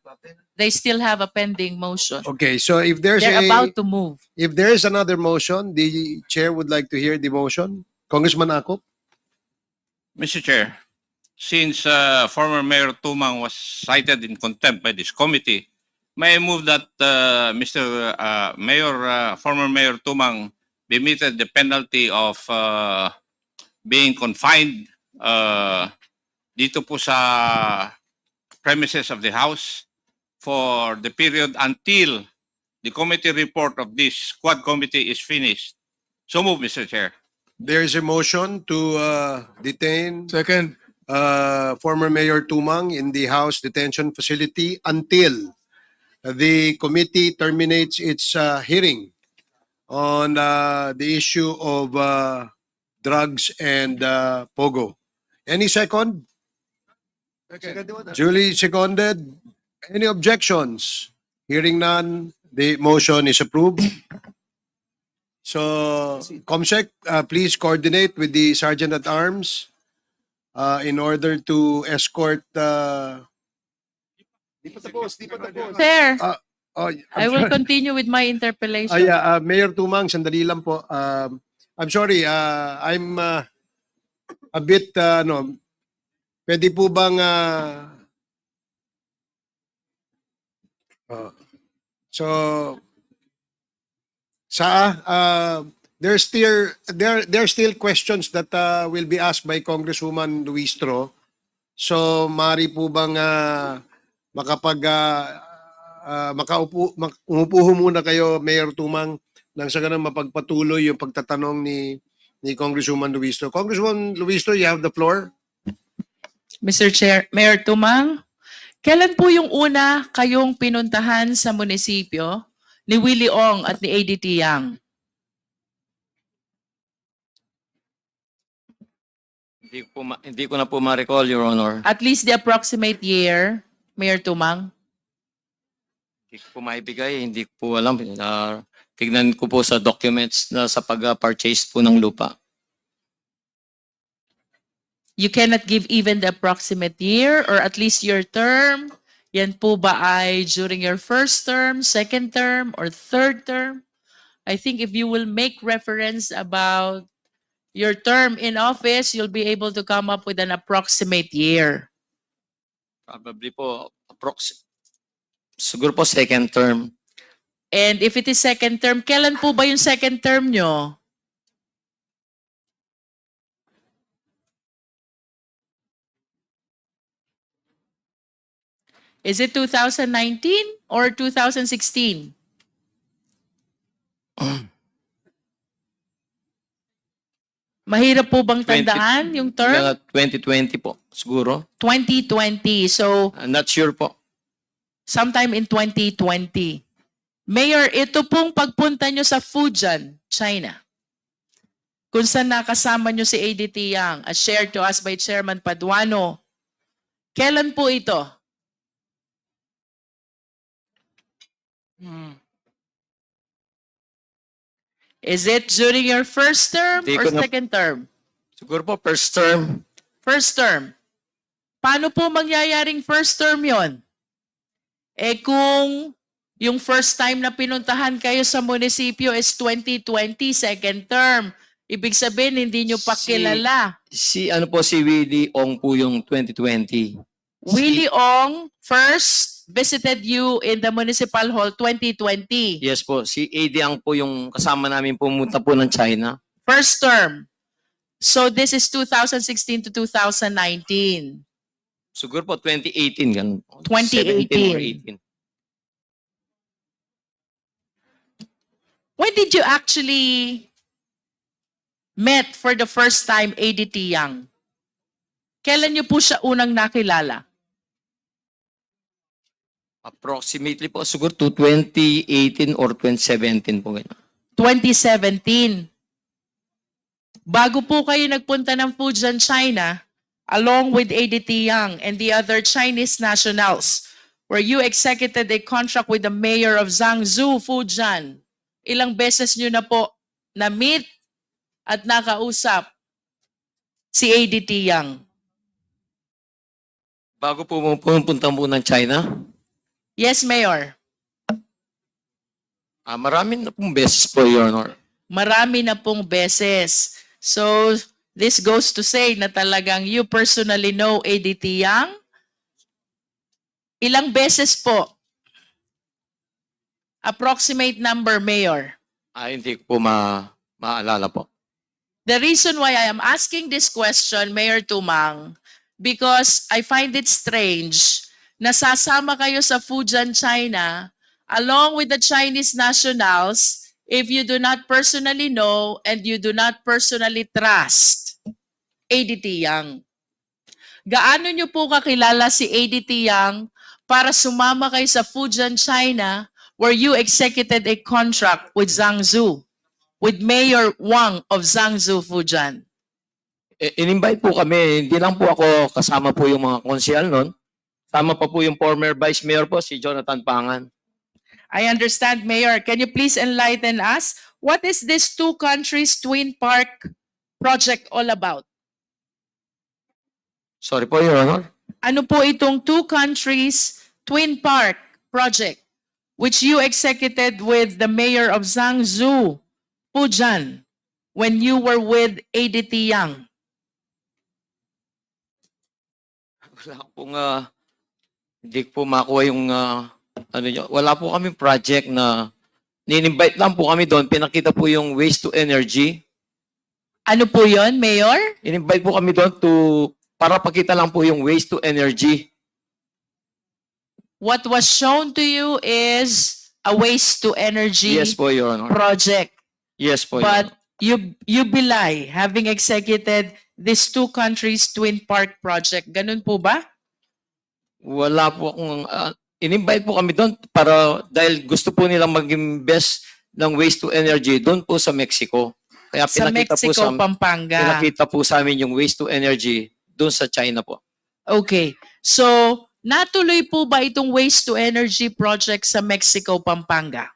they still have a pending motion. Okay, so if there's They're about to move. if there is another motion, the chair would like to hear the motion. Congressman Akop? Mr. Chair, since former Mayor Tumang was cited in contempt by this committee, may I move that former Mayor Tumang be meted the penalty of being confined dito po sa premises of the House for the period until the committee report of this Quad Committee is finished. So move, Mr. Chair. There is a motion to detain Second. former Mayor Tumang in the House detention facility until the committee terminates its hearing on the issue of drugs and POGO. Any second? Duly seconded. Any objections? Hearing none, the motion is approved. So, COMSEC, please coordinate with the Sergeant at Arms in order to escort. Sir, Oh, I will continue with my interpellation. Mayor Tumang, sandali lang po. I'm sorry, I'm a bit, pwede po bang, so, there's still questions that will be asked by Congresswoman Luistro. So, mari po bang umupo ho muna kayo, Mayor Tumang, nang sa ganun mapagpatuloy yung pagtatanong ni Congresswoman Luistro. Congresswoman Luistro, you have the floor. Mr. Chair, Mayor Tumang, kailan po yung una kayong pinuntahan sa munisipyo ni Willie Ong at ni ADT Yang? hindi ko na po ma-recall, Your Honor. At least the approximate year, Mayor Tumang? Hindi ko po maibigay, hindi ko po alam. Tignan ko po sa documents na sa pag-purchase po ng lupa. You cannot give even the approximate year or at least your term? Yan po ba ay during your first term, second term, or third term? I think if you will make reference about your term in office, you'll be able to come up with an approximate year. Probably po, siguro po second term. And if it is second term, kailan po ba yung second term nyo? Is it 2019 or 2016? Mahirap po bang 20 tandaan yung term? Mga 2020 po, siguro. 2020. So, I'm not sure po. sometime in 2020. Mayor, ito pong pagpunta nyo sa Fujian, China, kung saan nakasama nyo si ADT Yang, as shared to us by Chairman Paduano. Kailan po ito? Is it during your first term Hindi or ko na- second term? Siguro po first term. First term. Paano po mangyayaring first term yon? Eh kung yung first time na pinuntahan kayo sa munisipyo is 2020, second term. Ibig sabihin, hindi nyo pa kilala. Si Willie Ong po yung 2020. Willie Ong first visited you in the Municipal Hall 2020. Yes po, si AD Ang po yung kasama namin pumunta po ng China. First term. So this is 2016 to 2019. Siguro po 2018 ganun. 2018. 17 or 18. When did you actually met for the first time ADT Yang? Kailan niyo po siya unang nakilala? Approximately po siguro to 2018 or 2017 po ganun. 2017. Bago po kayo nagpunta ng Fujian, China, along with ADT Yang and the other Chinese nationals, where you executed a contract with the mayor of Zhangzhou, Fujian. Ilang beses nyo na po na-meet at nakausap si ADT Yang? Bago po pumunta po ng China, Yes, Mayor. marami na pong beses po, Your Honor. Marami na pong beses. So, this goes to say na talagang you personally know ADT Yang? Ilang beses po? Approximate number, Mayor. Hindi ko po maalala po. The reason why I am asking this question, Mayor Tumang, because I find it strange na sasama kayo sa Fujian, China, along with the Chinese nationals, if you do not personally know and you do not personally trust ADT Yang. Gaano nyo po kakilala si ADT Yang para sumama kayo sa Fujian, China, where you executed a contract with Zhangzhou, with Mayor Wang of Zhangzhou, Fujian? In-invite po kami, hindi lang po ako kasama po yung mga konsyal nun. Sama pa po yung former Vice Mayor po, si Jonathan Pangan. I understand, Mayor. Can you please enlighten us? What is this two countries twin park project all about? Sorry po, Your Honor. Ano po itong two countries twin park project which you executed with the mayor of Zhangzhou, Fujian, when you were with ADT Yang? Wala pong, hindi ko po makuha yung, wala po kaming project na, nin-invite lang po kami doon, pinakita po yung waste to energy. Ano po yon, Mayor? In-invite po kami doon para pakita lang po yung waste to energy. What was shown to you is a waste to energy Yes po, Your Honor. project. Yes po, Your But Honor. you belie having executed this two countries twin park project. Ganun po ba? Wala po akong, in-invite po kami doon dahil gusto po nilang mag-invest ng waste to energy doon po sa Mexico. Kaya Sa Mexico, Pampanga. pinakita po sa amin yung waste to energy doon sa China po. Okay. So, natuloy po ba itong waste to energy project sa Mexico, Pampanga?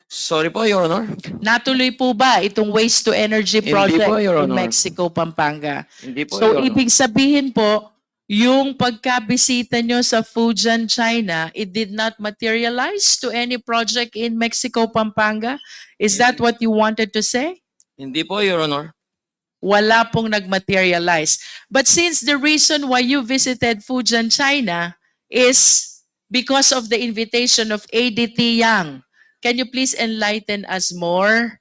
Sorry po, Your Honor. Natuloy po ba itong waste to energy Hindi project po, Your in Honor. Mexico, Pampanga? Hindi po, So, Your Honor. ibig sabihin po, yung pagkabisita nyo sa Fujian, China, it did not materialize to any project in Mexico, Pampanga? Is that what you wanted to say? Hindi po, Your Honor. Wala pong nag-materialize. But since the reason why you visited Fujian, China is because of the invitation of ADT Yang, can you please enlighten us more?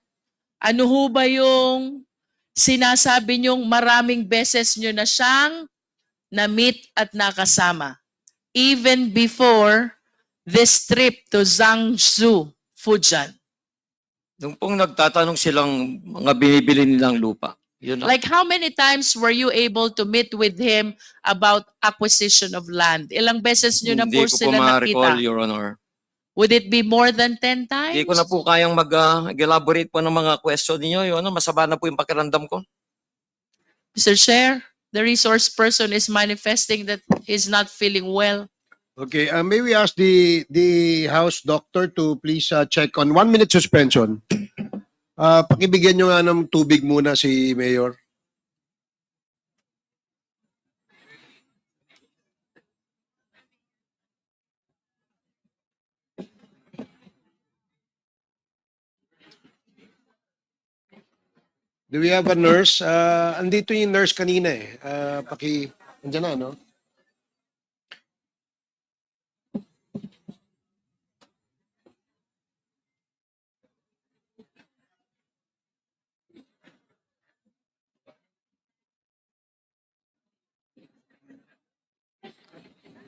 Ano ho ba yung sinasabi niyong maraming beses nyo na siyang na-meet at nakasama even before this trip to Zhangzhou, Fujian? Nung pong nagtatanong silang mga binibili nilang lupa. Yun lang. Like how many times were you able to meet with him about acquisition of land? Ilang beses nyo na Hindi po ko po sila ma-recall, nakita? Your Honor. Would it be more than 10 times? Hindi ko na po kayang mag-elaborate po ng mga question niyo. Your Honor, masama na po yung pakiramdam ko. Mr. Chair, the resource person is manifesting that he's not feeling well. Okay, may we ask the House Doctor to please check on 1 minute suspension. Pakibigyan nyo nga ng tubig muna si Mayor. Do we have a nurse? Andito yung nurse kanina eh. Andyan na, no?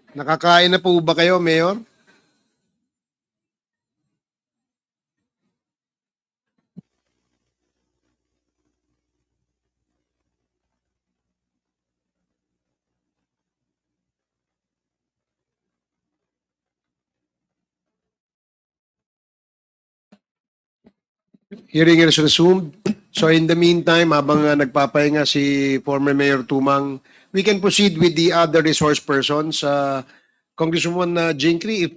Nakakain na po ba kayo, Mayor? Hearing is resumed. So in the meantime, habang nagpapahinga si former Mayor Tumang, we can proceed with the other resource persons. Congresswoman Jinkri, if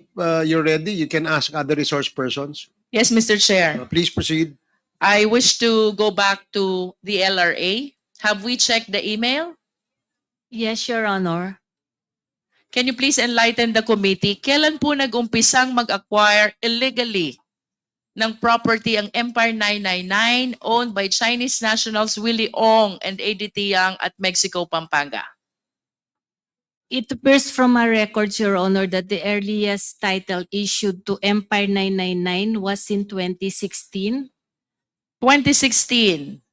you're ready, you can ask other resource persons. Yes, Mr. Chair. Please proceed. I wish to go back to the LRA. Have we checked the email? Yes, Your Honor. Can you please enlighten the committee? Kailan po nag-umpisang mag-acquire illegally ng property ang Empire 999 owned by Chinese nationals Willie Ong and ADT Yang at Mexico, Pampanga? It appears from our records, Your Honor, that the earliest title issued to Empire 999 was in 2016. 2016.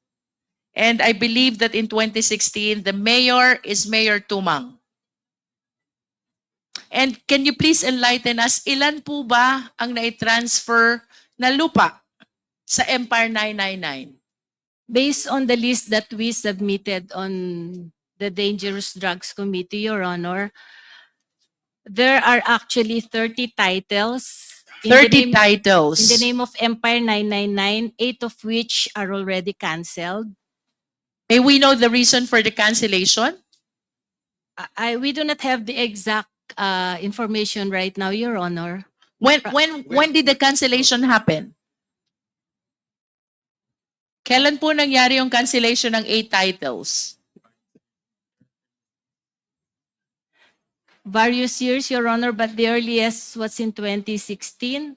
And I believe that in 2016, the mayor is Mayor Tumang. And can you please enlighten us, ilan po ba ang nai-transfer na lupa sa Empire 999? Based on the list that we submitted on the Dangerous Drugs Committee, Your Honor, there are actually 30 titles. in the 30 name- titles. In the name of Empire 999, 8 of which are already canceled. May we know the reason for the cancellation? We do not have the exact information right now, Your Honor. When did the cancellation happen? Kailan po nangyari yung cancellation ng 8 titles? Various years, Your Honor, but the earliest was in 2016,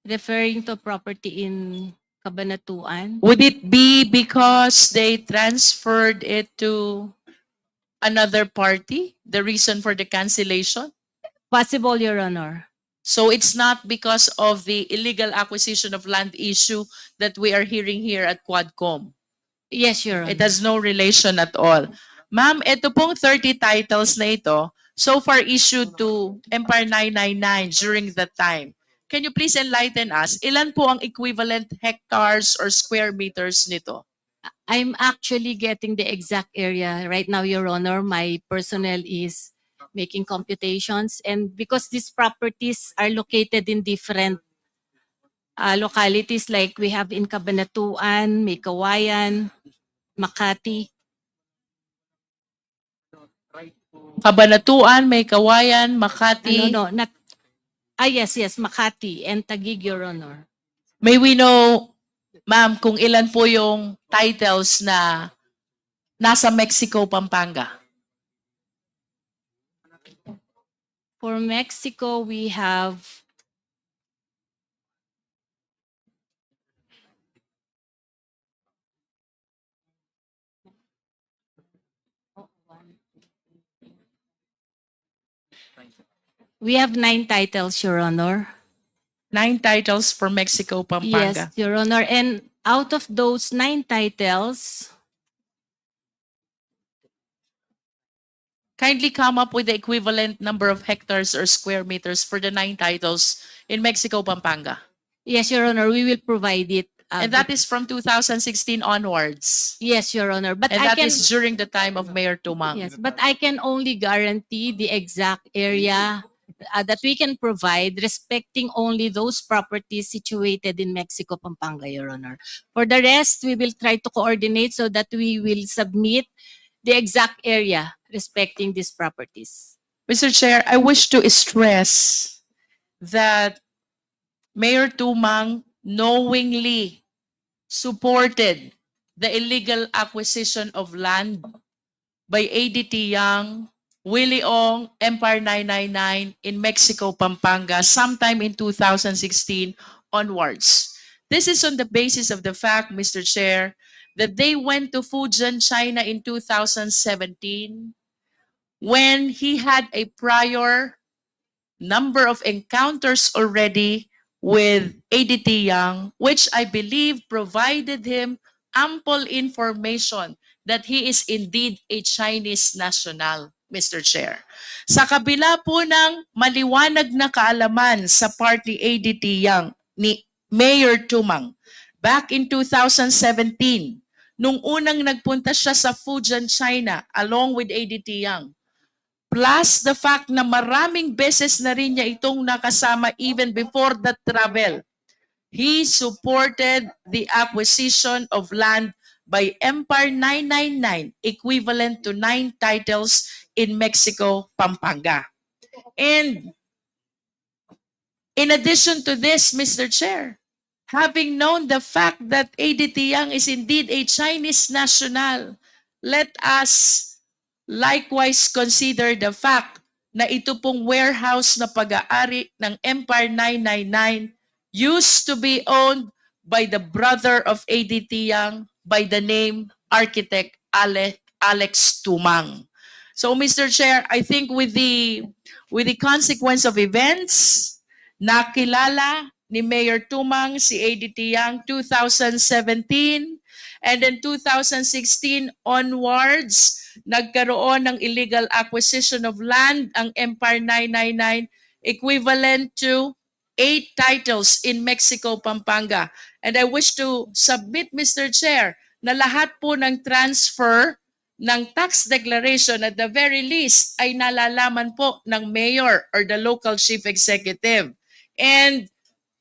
referring to property in Cabanatuan. Would it be because they transferred it to another party? The reason for the cancellation? Possible, Your Honor. So it's not because of the illegal acquisition of land issue that we are hearing here at Quadcom. Yes, Your Honor. It has no relation at all. Ma'am, ito pong 30 titles na ito, so far issued to Empire 999 during that time. Can you please enlighten us, ilan po ang equivalent hectares or square meters nito? I'm actually getting the exact area right now, Your Honor. My personnel is making computations, and because these properties are located in different localities, like we have in Cabanatuan, May Kawayan, Makati. Cabanatuan, May Kawayan, Makati. No, not. Yes, Makati and Taguig, Your Honor. May we know, ma'am, kung ilan po yung titles na nasa Mexico, Pampanga? For Mexico, we have we have 9 titles, Your Honor. 9 titles for Mexico, Pampanga. Yes, Your Honor. And out of those 9 titles, kindly come up with the equivalent number of hectares or square meters for the 9 titles in Mexico, Pampanga. Yes, Your Honor, we will provide it. And that is from 2016 onwards. Yes, Your Honor. But And I that can, is during the time of Mayor Tumang. yes, but I can only guarantee the exact area that we can provide respecting only those properties situated in Mexico, Pampanga, Your Honor. For the rest, we will try to coordinate so that we will submit the exact area respecting these properties. Mr. Chair, I wish to stress that Mayor Tumang knowingly supported the illegal acquisition of land by ADT Young, Willie Ong, Empire 999 in Mexico, Pampanga, sometime in 2016 onwards. This is on the basis of the fact, Mr. Chair, that they went to Fujian, China in 2017 when he had a prior number of encounters already with ADT Young, which I believe provided him ample information that he is indeed a Chinese national, Mr. Chair. Sa kabila po ng maliwanag na kaalaman sa part ni ADT Young, ni Mayor Tumang, back in 2017, nung unang nagpunta siya sa Fujian, China, along with ADT Young, plus the fact na maraming beses na rin niya itong nakasama even before the travel. He supported the acquisition of land by Empire 999, equivalent to 9 titles in Mexico, Pampanga. And in addition to this, Mr. Chair, having known the fact that ADT Young is indeed a Chinese national, let us likewise consider the fact na ito pong warehouse na pag-aari ng Empire 999 used to be owned by the brother of ADT Young by the name Architect Alex Tumang. So Mr. Chair, I think with the consequence of events, nakilala ni Mayor Tumang si ADT Young 2017 and then 2016 onwards, nagkaroon ng illegal acquisition of land ang Empire 999 equivalent to 8 titles in Mexico, Pampanga. And I wish to submit, Mr. Chair, na lahat po ng transfer ng tax declaration at the very least ay nalalaman po ng mayor or the local chief executive. And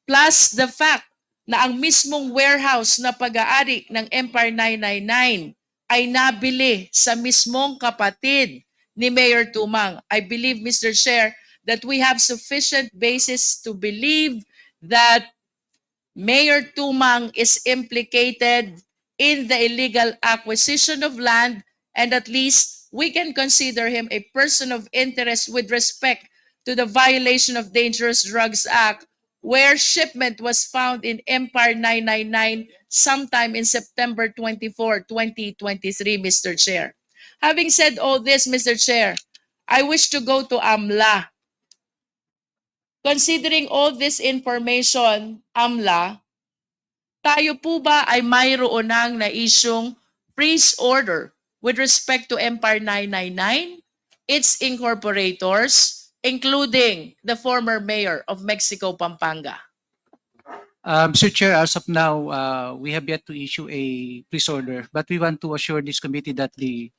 plus the fact na ang mismong warehouse na pag-aari ng Empire 999 ay nabili sa mismong kapatid ni Mayor Tumang. I believe, Mr. Chair, that we have sufficient basis to believe that Mayor Tumang is implicated in the illegal acquisition of land, and at least we can consider him a person of interest with respect to the violation of Dangerous Drugs Act, where shipment was found in Empire 999 sometime in September 24, 2023, Mr. Chair. Having said all this, Mr. Chair, I wish to go to AMLA. Considering all this information, AMLA, tayo po ba ay mayroon ng na-isyong freeze order with respect to Empire 999, its incorporators, including the former mayor of Mexico, Pampanga? Mr. Chair, as of now, we have yet to issue a freeze order, but we want to assure this committee that the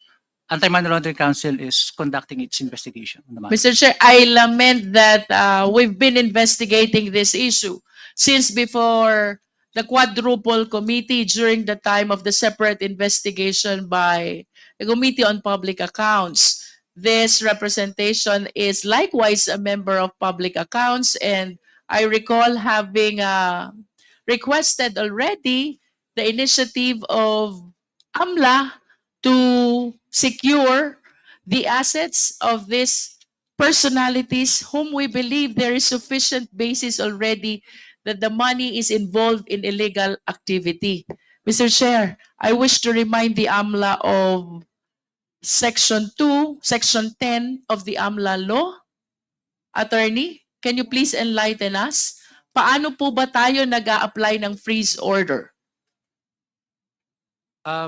Anti-Money Laundering Council is conducting its investigation on the matter. Mr. Chair, I lament that we've been investigating this issue since before the quadruple committee during the time of the separate investigation by the Committee on Public Accounts. This representation is likewise a member of Public Accounts, and I recall having requested already the initiative of AMLA to secure the assets of these personalities whom we believe there is sufficient basis already that the money is involved in illegal activity. Mr. Chair, I wish to remind the AMLA of Section 2, Section 10 of the AMLA law. Attorney, can you please enlighten us? Paano po ba tayo nag-a-apply ng freeze order?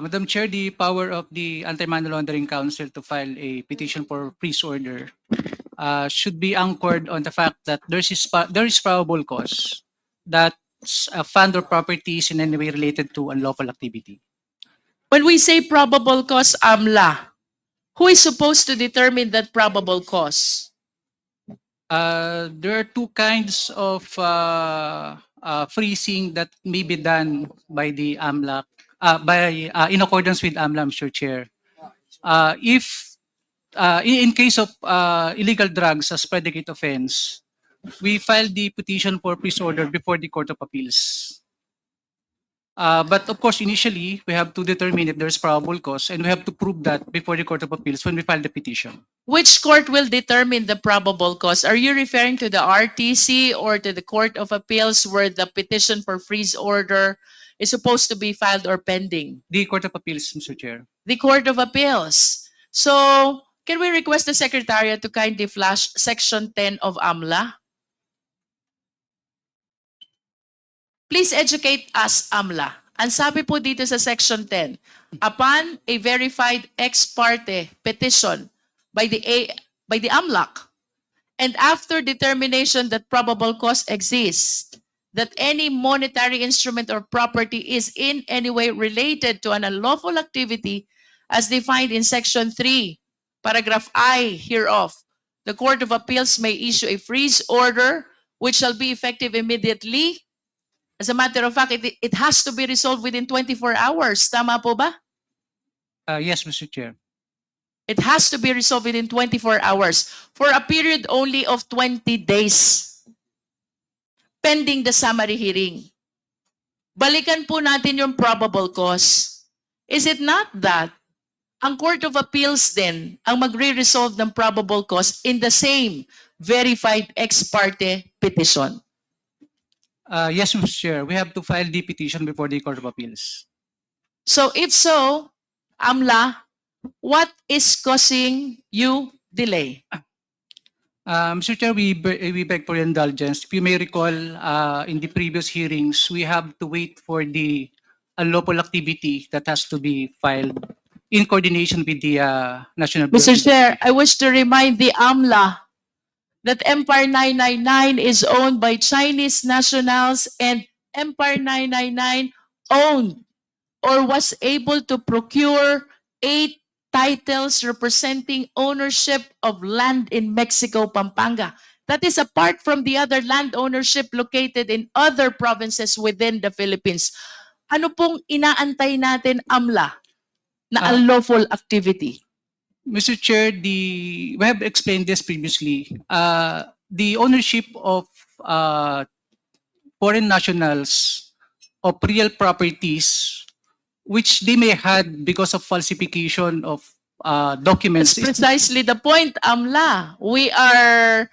Madam Chair, the power of the Anti-Money Laundering Council to file a petition for freeze order should be anchored on the fact that there is probable cause that a fund or property is in any way related to unlawful activity. When we say probable cause, AMLA, who is supposed to determine that probable cause? There are two kinds of freezing that may be done by the AMLAC, in accordance with AMLA, Mr. Chair. If in case of illegal drugs as predicate offense, we filed the petition for freeze order before the Court of Appeals. But of course, initially, we have to determine if there's probable cause, and we have to prove that before the Court of Appeals when we file the petition. Which court will determine the probable cause? Are you referring to the RTC or to the Court of Appeals where the petition for freeze order is supposed to be filed or pending? The Court of Appeals, Mr. Chair. The Court of Appeals. So, can we request the Secretariat to kindly flash Section 10 of AMLA? Please educate us, AMLA. Ang sabi po dito sa Section 10, upon a verified ex parte petition by the AMLAC, and after determination that probable cause exists, that any monetary instrument or property is in any way related to an unlawful activity as defined in Section 3, paragraph I hereof, the Court of Appeals may issue a freeze order which shall be effective immediately. As a matter of fact, it has to be resolved within 24 hours. Tama po ba? Yes, Mr. Chair. It has to be resolved within 24 hours for a period only of 20 days pending the summary hearing. Balikan po natin yung probable cause. Is it not that ang Court of Appeals din ang magre-resolve ng probable cause in the same verified ex parte petition? Yes, Mr. Chair. We have to file the petition before the Court of Appeals. So if so, AMLA, what is causing you delay? Mr. Chair, we beg for your indulgence. If you may recall, in the previous hearings, we have to wait for the unlawful activity that has to be filed in coordination with the National Bureau. Mr. Chair, I wish to remind the AMLA that Empire 999 is owned by Chinese nationals and Empire 999 owned or was able to procure 8 titles representing ownership of land in Mexico, Pampanga. That is apart from the other land ownership located in other provinces within the Philippines. Ano pong inaantay natin, AMLA, na unlawful activity? Mr. Chair, we have explained this previously. The ownership of foreign nationals of real properties, which they may had because of falsification of documents. That's precisely the point, AMLA. We are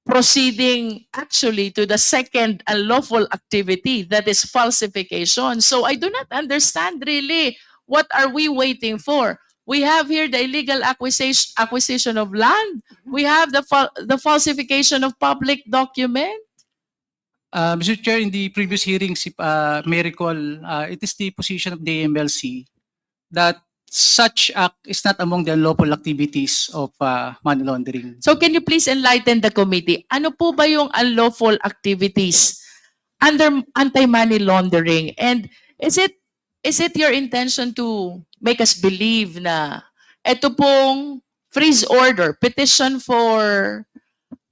proceeding actually to the second unlawful activity, that is falsification. So I do not understand really what are we waiting for. We have here the illegal acquisition of land. We have the falsification of public document. Mr. Chair, in the previous hearings, if may recall, it is the position of the AMLC that such act is not among the unlawful activities of money laundering. So can you please enlighten the committee? Ano po ba yung unlawful activities under anti-money laundering? And is it your intention to make us believe na ito pong freeze order, petition for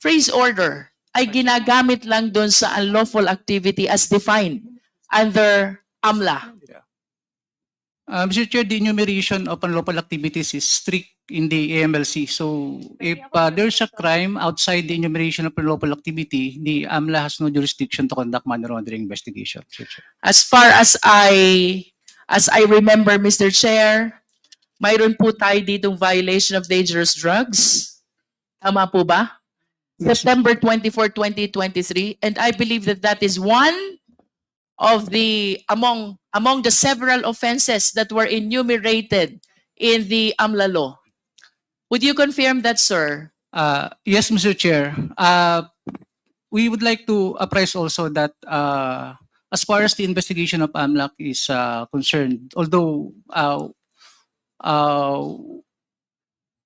freeze order, ay ginagamit lang doon sa unlawful activity as defined under AMLA? Mr. Chair, the enumeration of unlawful activities is strict in the AMLC. So if there's a crime outside the enumeration of unlawful activity, the AMLA has no jurisdiction to conduct money laundering investigation, Mr. Chair. As far as I remember, Mr. Chair, mayroon po tayo ditong violation of dangerous drugs. Tama po ba? September 24, 2023. And I believe that is one of the, among the several offenses that were enumerated in the AMLA law. Would you confirm that, sir? Yes, Mr. Chair. We would like to apprise also that as far as the investigation of AMLAC is concerned, although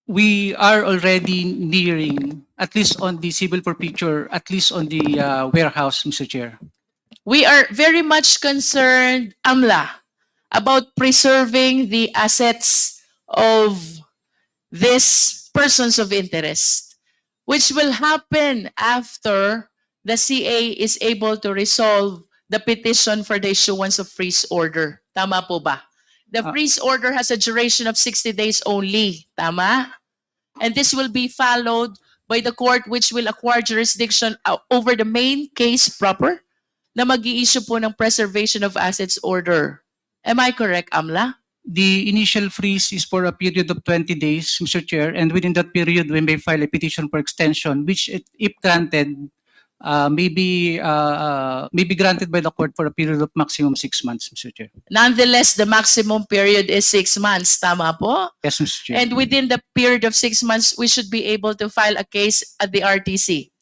we are already nearing, at least on the civil forfeiture, at least on the warehouse, Mr. Chair. We are very much concerned, AMLA, about preserving the assets of these persons of interest, which will happen after the CA is able to resolve the petition for the issuance of freeze order. Tama po ba? The freeze order has a duration of 60 days only. Tama? And this will be followed by the court which will acquire jurisdiction over the main case proper na mag-i-issue po ng preservation of assets order. Am I correct, AMLA? The initial freeze is for a period of 20 days, Mr. Chair, and within that period, we may file a petition for extension, which, if granted, may be granted by the court for a period of maximum 6 months, Mr. Chair. Nonetheless, the maximum period is 6 months. Tama po? Yes, Mr. Chair. And within the period of 6 months, we should be able to file a case at the RTC.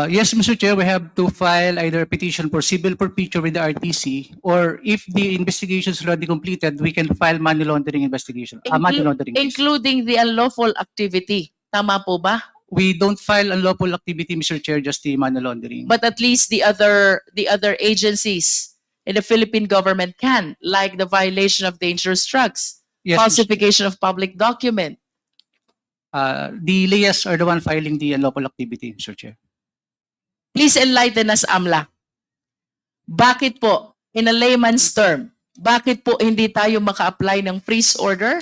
Yes, Mr. Chair, we have to file either a petition for civil forfeiture with the RTC, or if the investigation is already completed, we can file money laundering investigation. Money laundering case. Including the unlawful activity. Tama po ba? We don't file unlawful activity, Mr. Chair, just the money laundering. But at least the other agencies in the Philippine government can, like the violation of dangerous drugs, Yes, falsification of public document. the layers are the one filing the unlawful activity, Mr. Chair. Please enlighten us, AMLA. Bakit po, in a layman's term, bakit po hindi tayo maka-apply ng freeze order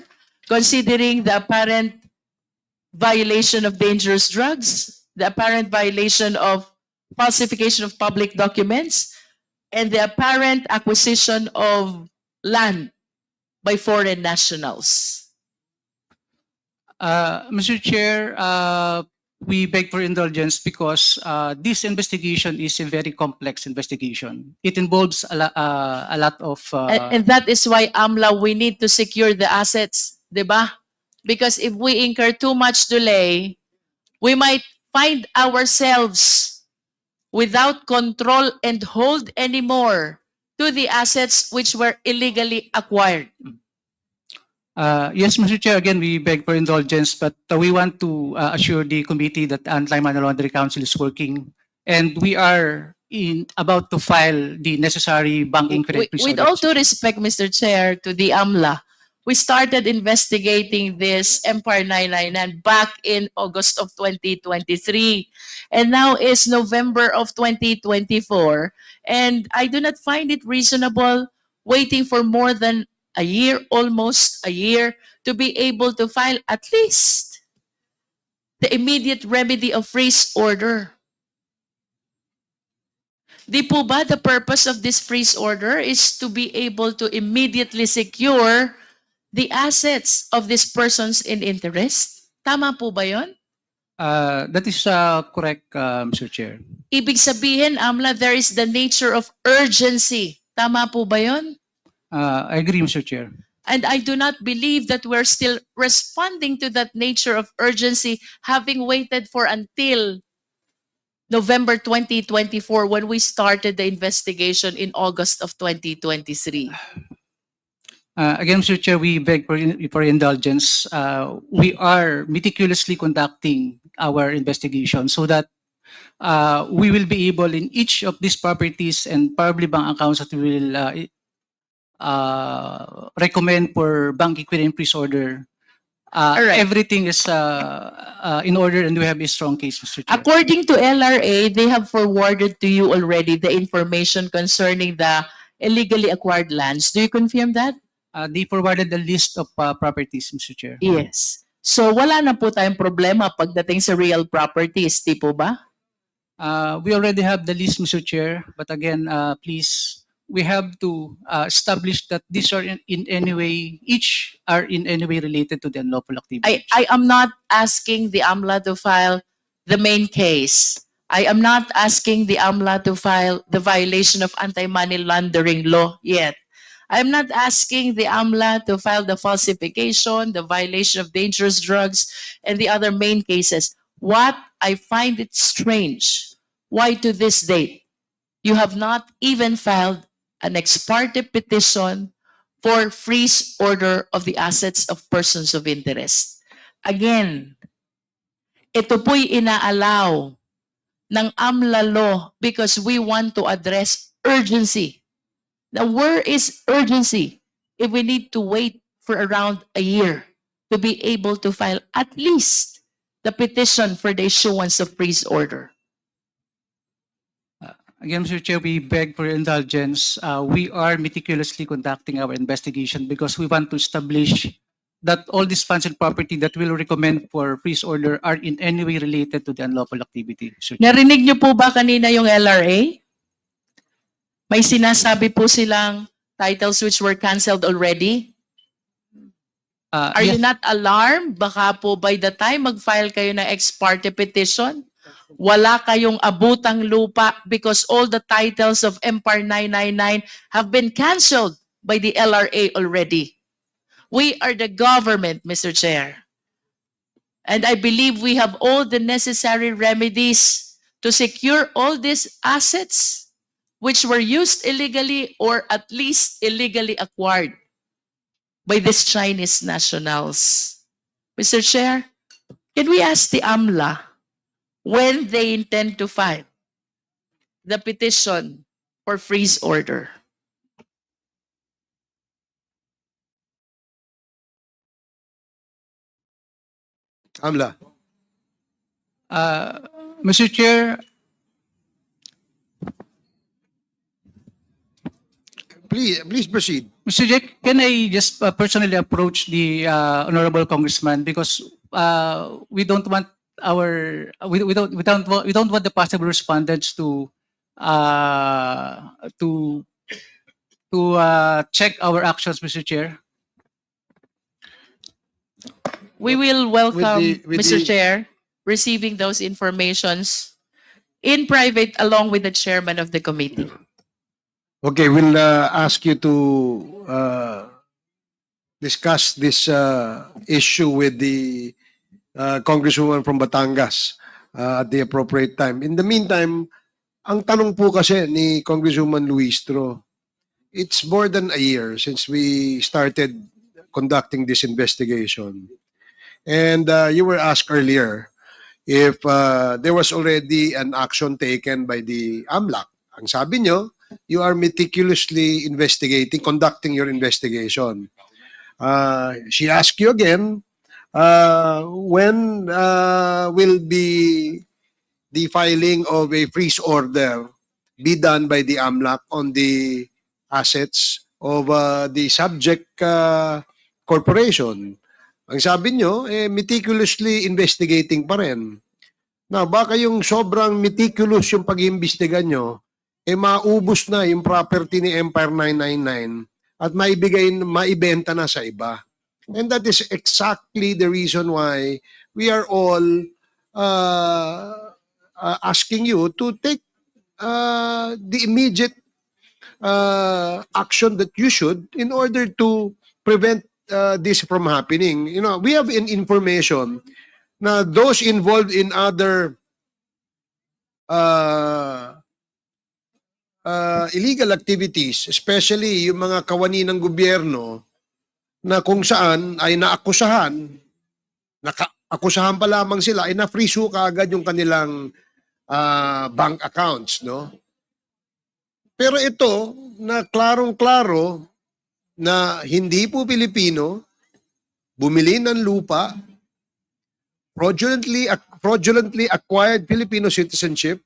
considering the apparent violation of dangerous drugs, the apparent violation of falsification of public documents, and the apparent acquisition of land by foreign nationals? Mr. Chair, we beg for indulgence because this investigation is a very complex investigation. It involves a lot of... And that is why, AMLA, we need to secure the assets, di ba? Because if we incur too much delay, we might find ourselves without control and hold anymore to the assets which were illegally acquired. Yes, Mr. Chair, again, we beg for indulgence, but we want to assure the committee that Anti-Money Laundering Council is working, and we are about to file the necessary banking credit. With all due respect, Mr. Chair, to the AMLA, we started investigating this Empire 999 back in August of 2023. And now is November of 2024. And I do not find it reasonable waiting for more than a year, almost a year, to be able to file at least the immediate remedy of freeze order. Di po ba the purpose of this freeze order is to be able to immediately secure the assets of these persons in interest? Tama po ba yun? That is correct, Mr. Chair. Ibig sabihin, AMLA, there is the nature of urgency. Tama po ba yun? I agree, Mr. Chair. And I do not believe that we're still responding to that nature of urgency, having waited for until November 2024 when we started the investigation in August of 2023. Again, Mr. Chair, we beg for indulgence. We are meticulously conducting our investigation so that we will be able in each of these properties and probably bank accounts that we will recommend for bank equivalent freeze order. right. Everything is in order and we have a strong case, Mr. Chair. According to LRA, they have forwarded to you already the information concerning the illegally acquired lands. Do you confirm that? They forwarded the list of properties, Mr. Chair. Yes. So wala na po tayong problema pagdating sa real properties, di po ba? We already have the list, Mr. Chair, but again, please, we have to establish that these are in any way, each are in any way related to the unlawful activity. I am not asking the AMLA to file the main case. I am not asking the AMLA to file the violation of anti-money laundering law yet. I'm not asking the AMLA to file the falsification, the violation of dangerous drugs, and the other main cases. What I find it strange, why to this date, You have not even filed an ex parte petition for freeze order of the assets of persons of interest. Again, ito po'y inaalaw ng AMLA law because we want to address urgency. Now, where is urgency if we need to wait for around a year to be able to file at least the petition for the issuance of freeze order? Again, Mr. Chair, we beg for your indulgence. We are meticulously conducting our investigation because we want to establish that all these funds and property that we'll recommend for freeze order are in any way related to the unlawful activity, Mr. Chair. Narinig niyo po ba kanina yung LRA? May sinasabi po silang titles which were canceled already? Are Yes, you not alarmed? Baka po by the time mag-file kayo ng ex parte petition, wala kayong abutang lupa because all the titles of Empire 999 have been canceled by the LRA already. We are the government, Mr. Chair. And I believe we have all the necessary remedies to secure all these assets which were used illegally or at least illegally acquired by these Chinese nationals. Mr. Chair, can we ask the AMLA when they intend to file the petition for freeze order? AMLA. Mr. Chair, Please proceed. Mr. Chair, can I just personally approach the honorable congressman because we don't want we don't want the possible respondents to check our actions, Mr. Chair. We will welcome, with Mr. the- Chair, receiving those informations in private along with the chairman of the committee. Okay, we'll ask you to discuss this issue with the Congresswoman from Batangas at the appropriate time. In the meantime, ang tanong po kasi ni Congresswoman Luistro, it's more than a year since we started conducting this investigation. And you were asked earlier if there was already an action taken by the AMLAC. Ang sabi nyo, you are meticulously investigating, conducting your investigation. She asked you again, when will be the filing of a freeze order be done by the AMLAC on the assets of the subject corporation? Ang sabi nyo, meticulously investigating pa rin. Now, baka yung sobrang meticulous yung pag-iimbestiga nyo, maubos na yung property ni Empire 999 at maibenta na sa iba. And that is exactly the reason why we are all asking you to take the immediate action that you should in order to prevent this from happening. You know, we have information na those involved in other illegal activities, especially yung mga kawani ng gobyerno na kung saan ay naakusahan, akusahan pa lamang sila, ay na-freeze kaagad yung kanilang bank accounts, no? Pero ito, na klarong-klaro na hindi po Pilipino, bumili ng lupa, fraudulently acquired Filipino citizenship,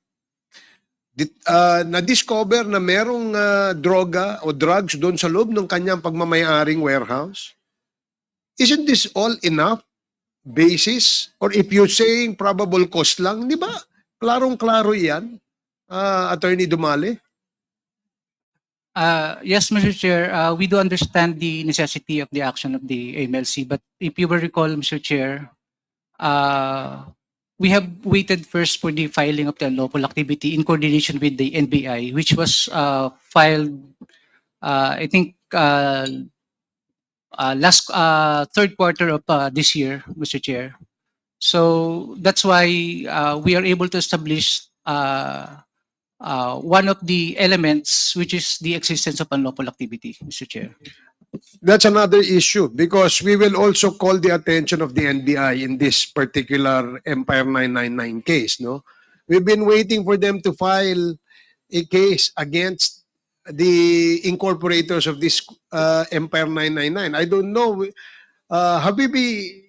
na-discover na merong droga o drugs doon sa loob ng kanyang pagmamayaring warehouse. Isn't this all enough basis? Or if you're saying probable cause lang, di ba? Klarong-klaro yan, Attorney Dumale. Yes, Mr. Chair, we do understand the necessity of the action of the MLC, but if you will recall, Mr. Chair, we have waited first for the filing of the unlawful activity in coordination with the NBI, which was filed, I think, last third quarter of this year, Mr. Chair. So that's why we are able to establish one of the elements, which is the existence of unlawful activity, Mr. Chair. That's another issue because we will also call the attention of the NBI in this particular Empire 999 case, no? We've been waiting for them to file a case against the incorporators of this Empire 999. I don't know. Have we been,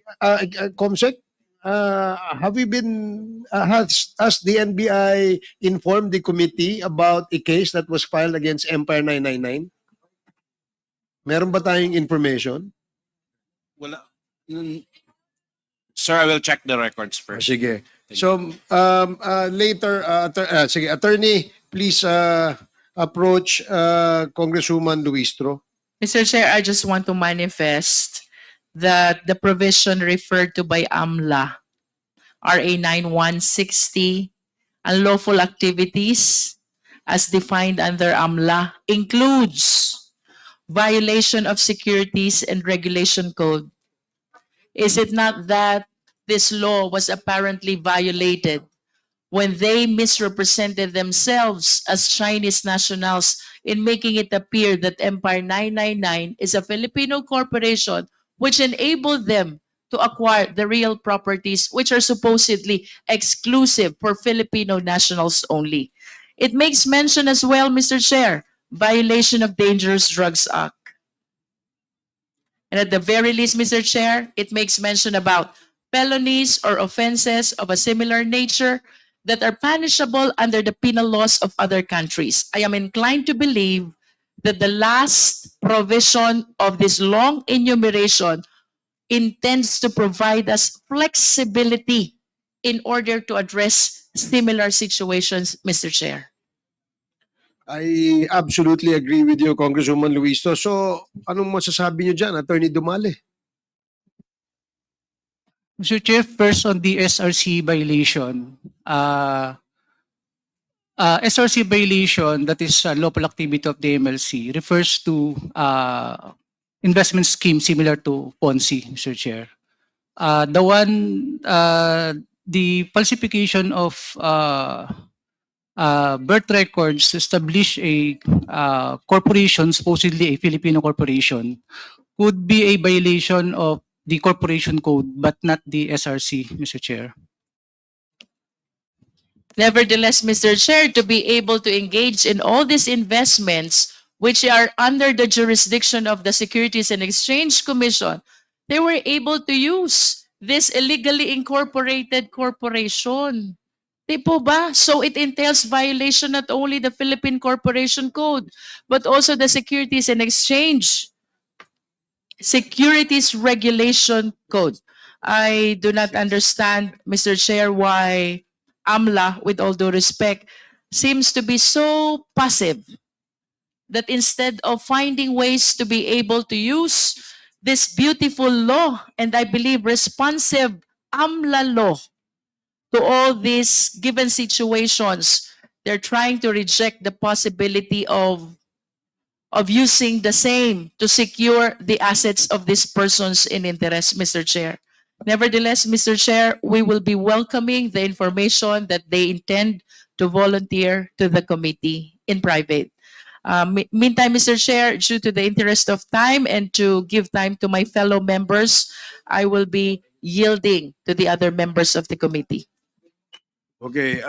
Comsec, have we been, has the NBI informed the committee about a case that was filed against Empire 999? Meron ba tayong information? Wala. Sir, I will check the records Ah, first. sige. So, later, sige, attorney, please approach Congresswoman Luistro. Mr. Chair, I just want to manifest that the provision referred to by AMLA, RA 9160, unlawful activities as defined under AMLA includes violation of Securities and Regulation Code. Is it not that this law was apparently violated when they misrepresented themselves as Chinese nationals in making it appear that Empire 999 is a Filipino corporation which enabled them to acquire the real properties which are supposedly exclusive for Filipino nationals only? It makes mention as well, Mr. Chair, violation of Dangerous Drugs Act. And at the very least, Mr. Chair, it makes mention about felonies or offenses of a similar nature that are punishable under the penal laws of other countries. I am inclined to believe that the last provision of this long enumeration intends to provide us flexibility in order to address similar situations, Mr. Chair. I absolutely agree with you, Congresswoman Luistro. So, anong masasabi niyo dyan, Attorney Dumale? Mr. Chair, first on the SRC violation. SRC violation, that is lawful activity of the MLC, refers to investment scheme similar to Ponzi, Mr. Chair. The falsification of birth records to establish a corporation, supposedly a Filipino corporation, could be a violation of the corporation code, but not the SRC, Mr. Chair. Nevertheless, Mr. Chair, to be able to engage in all these investments, which are under the jurisdiction of the Securities and Exchange Commission, they were able to use this illegally incorporated corporation. Di po ba? So it entails violation not only the Philippine Corporation Code, but also the Securities Regulation Code. I do not understand, Mr. Chair, why AMLA, with all due respect, seems to be so passive that instead of finding ways to be able to use this beautiful law, and I believe responsive AMLA law, to all these given situations, they're trying to reject the possibility of using the same to secure the assets of these persons in interest, Mr. Chair. Nevertheless, Mr. Chair, we will be welcoming the information that they intend to volunteer to the committee in private. Meantime, Mr. Chair, due to the interest of time and to give time to my fellow members, I will be yielding to the other members of the committee. Okay.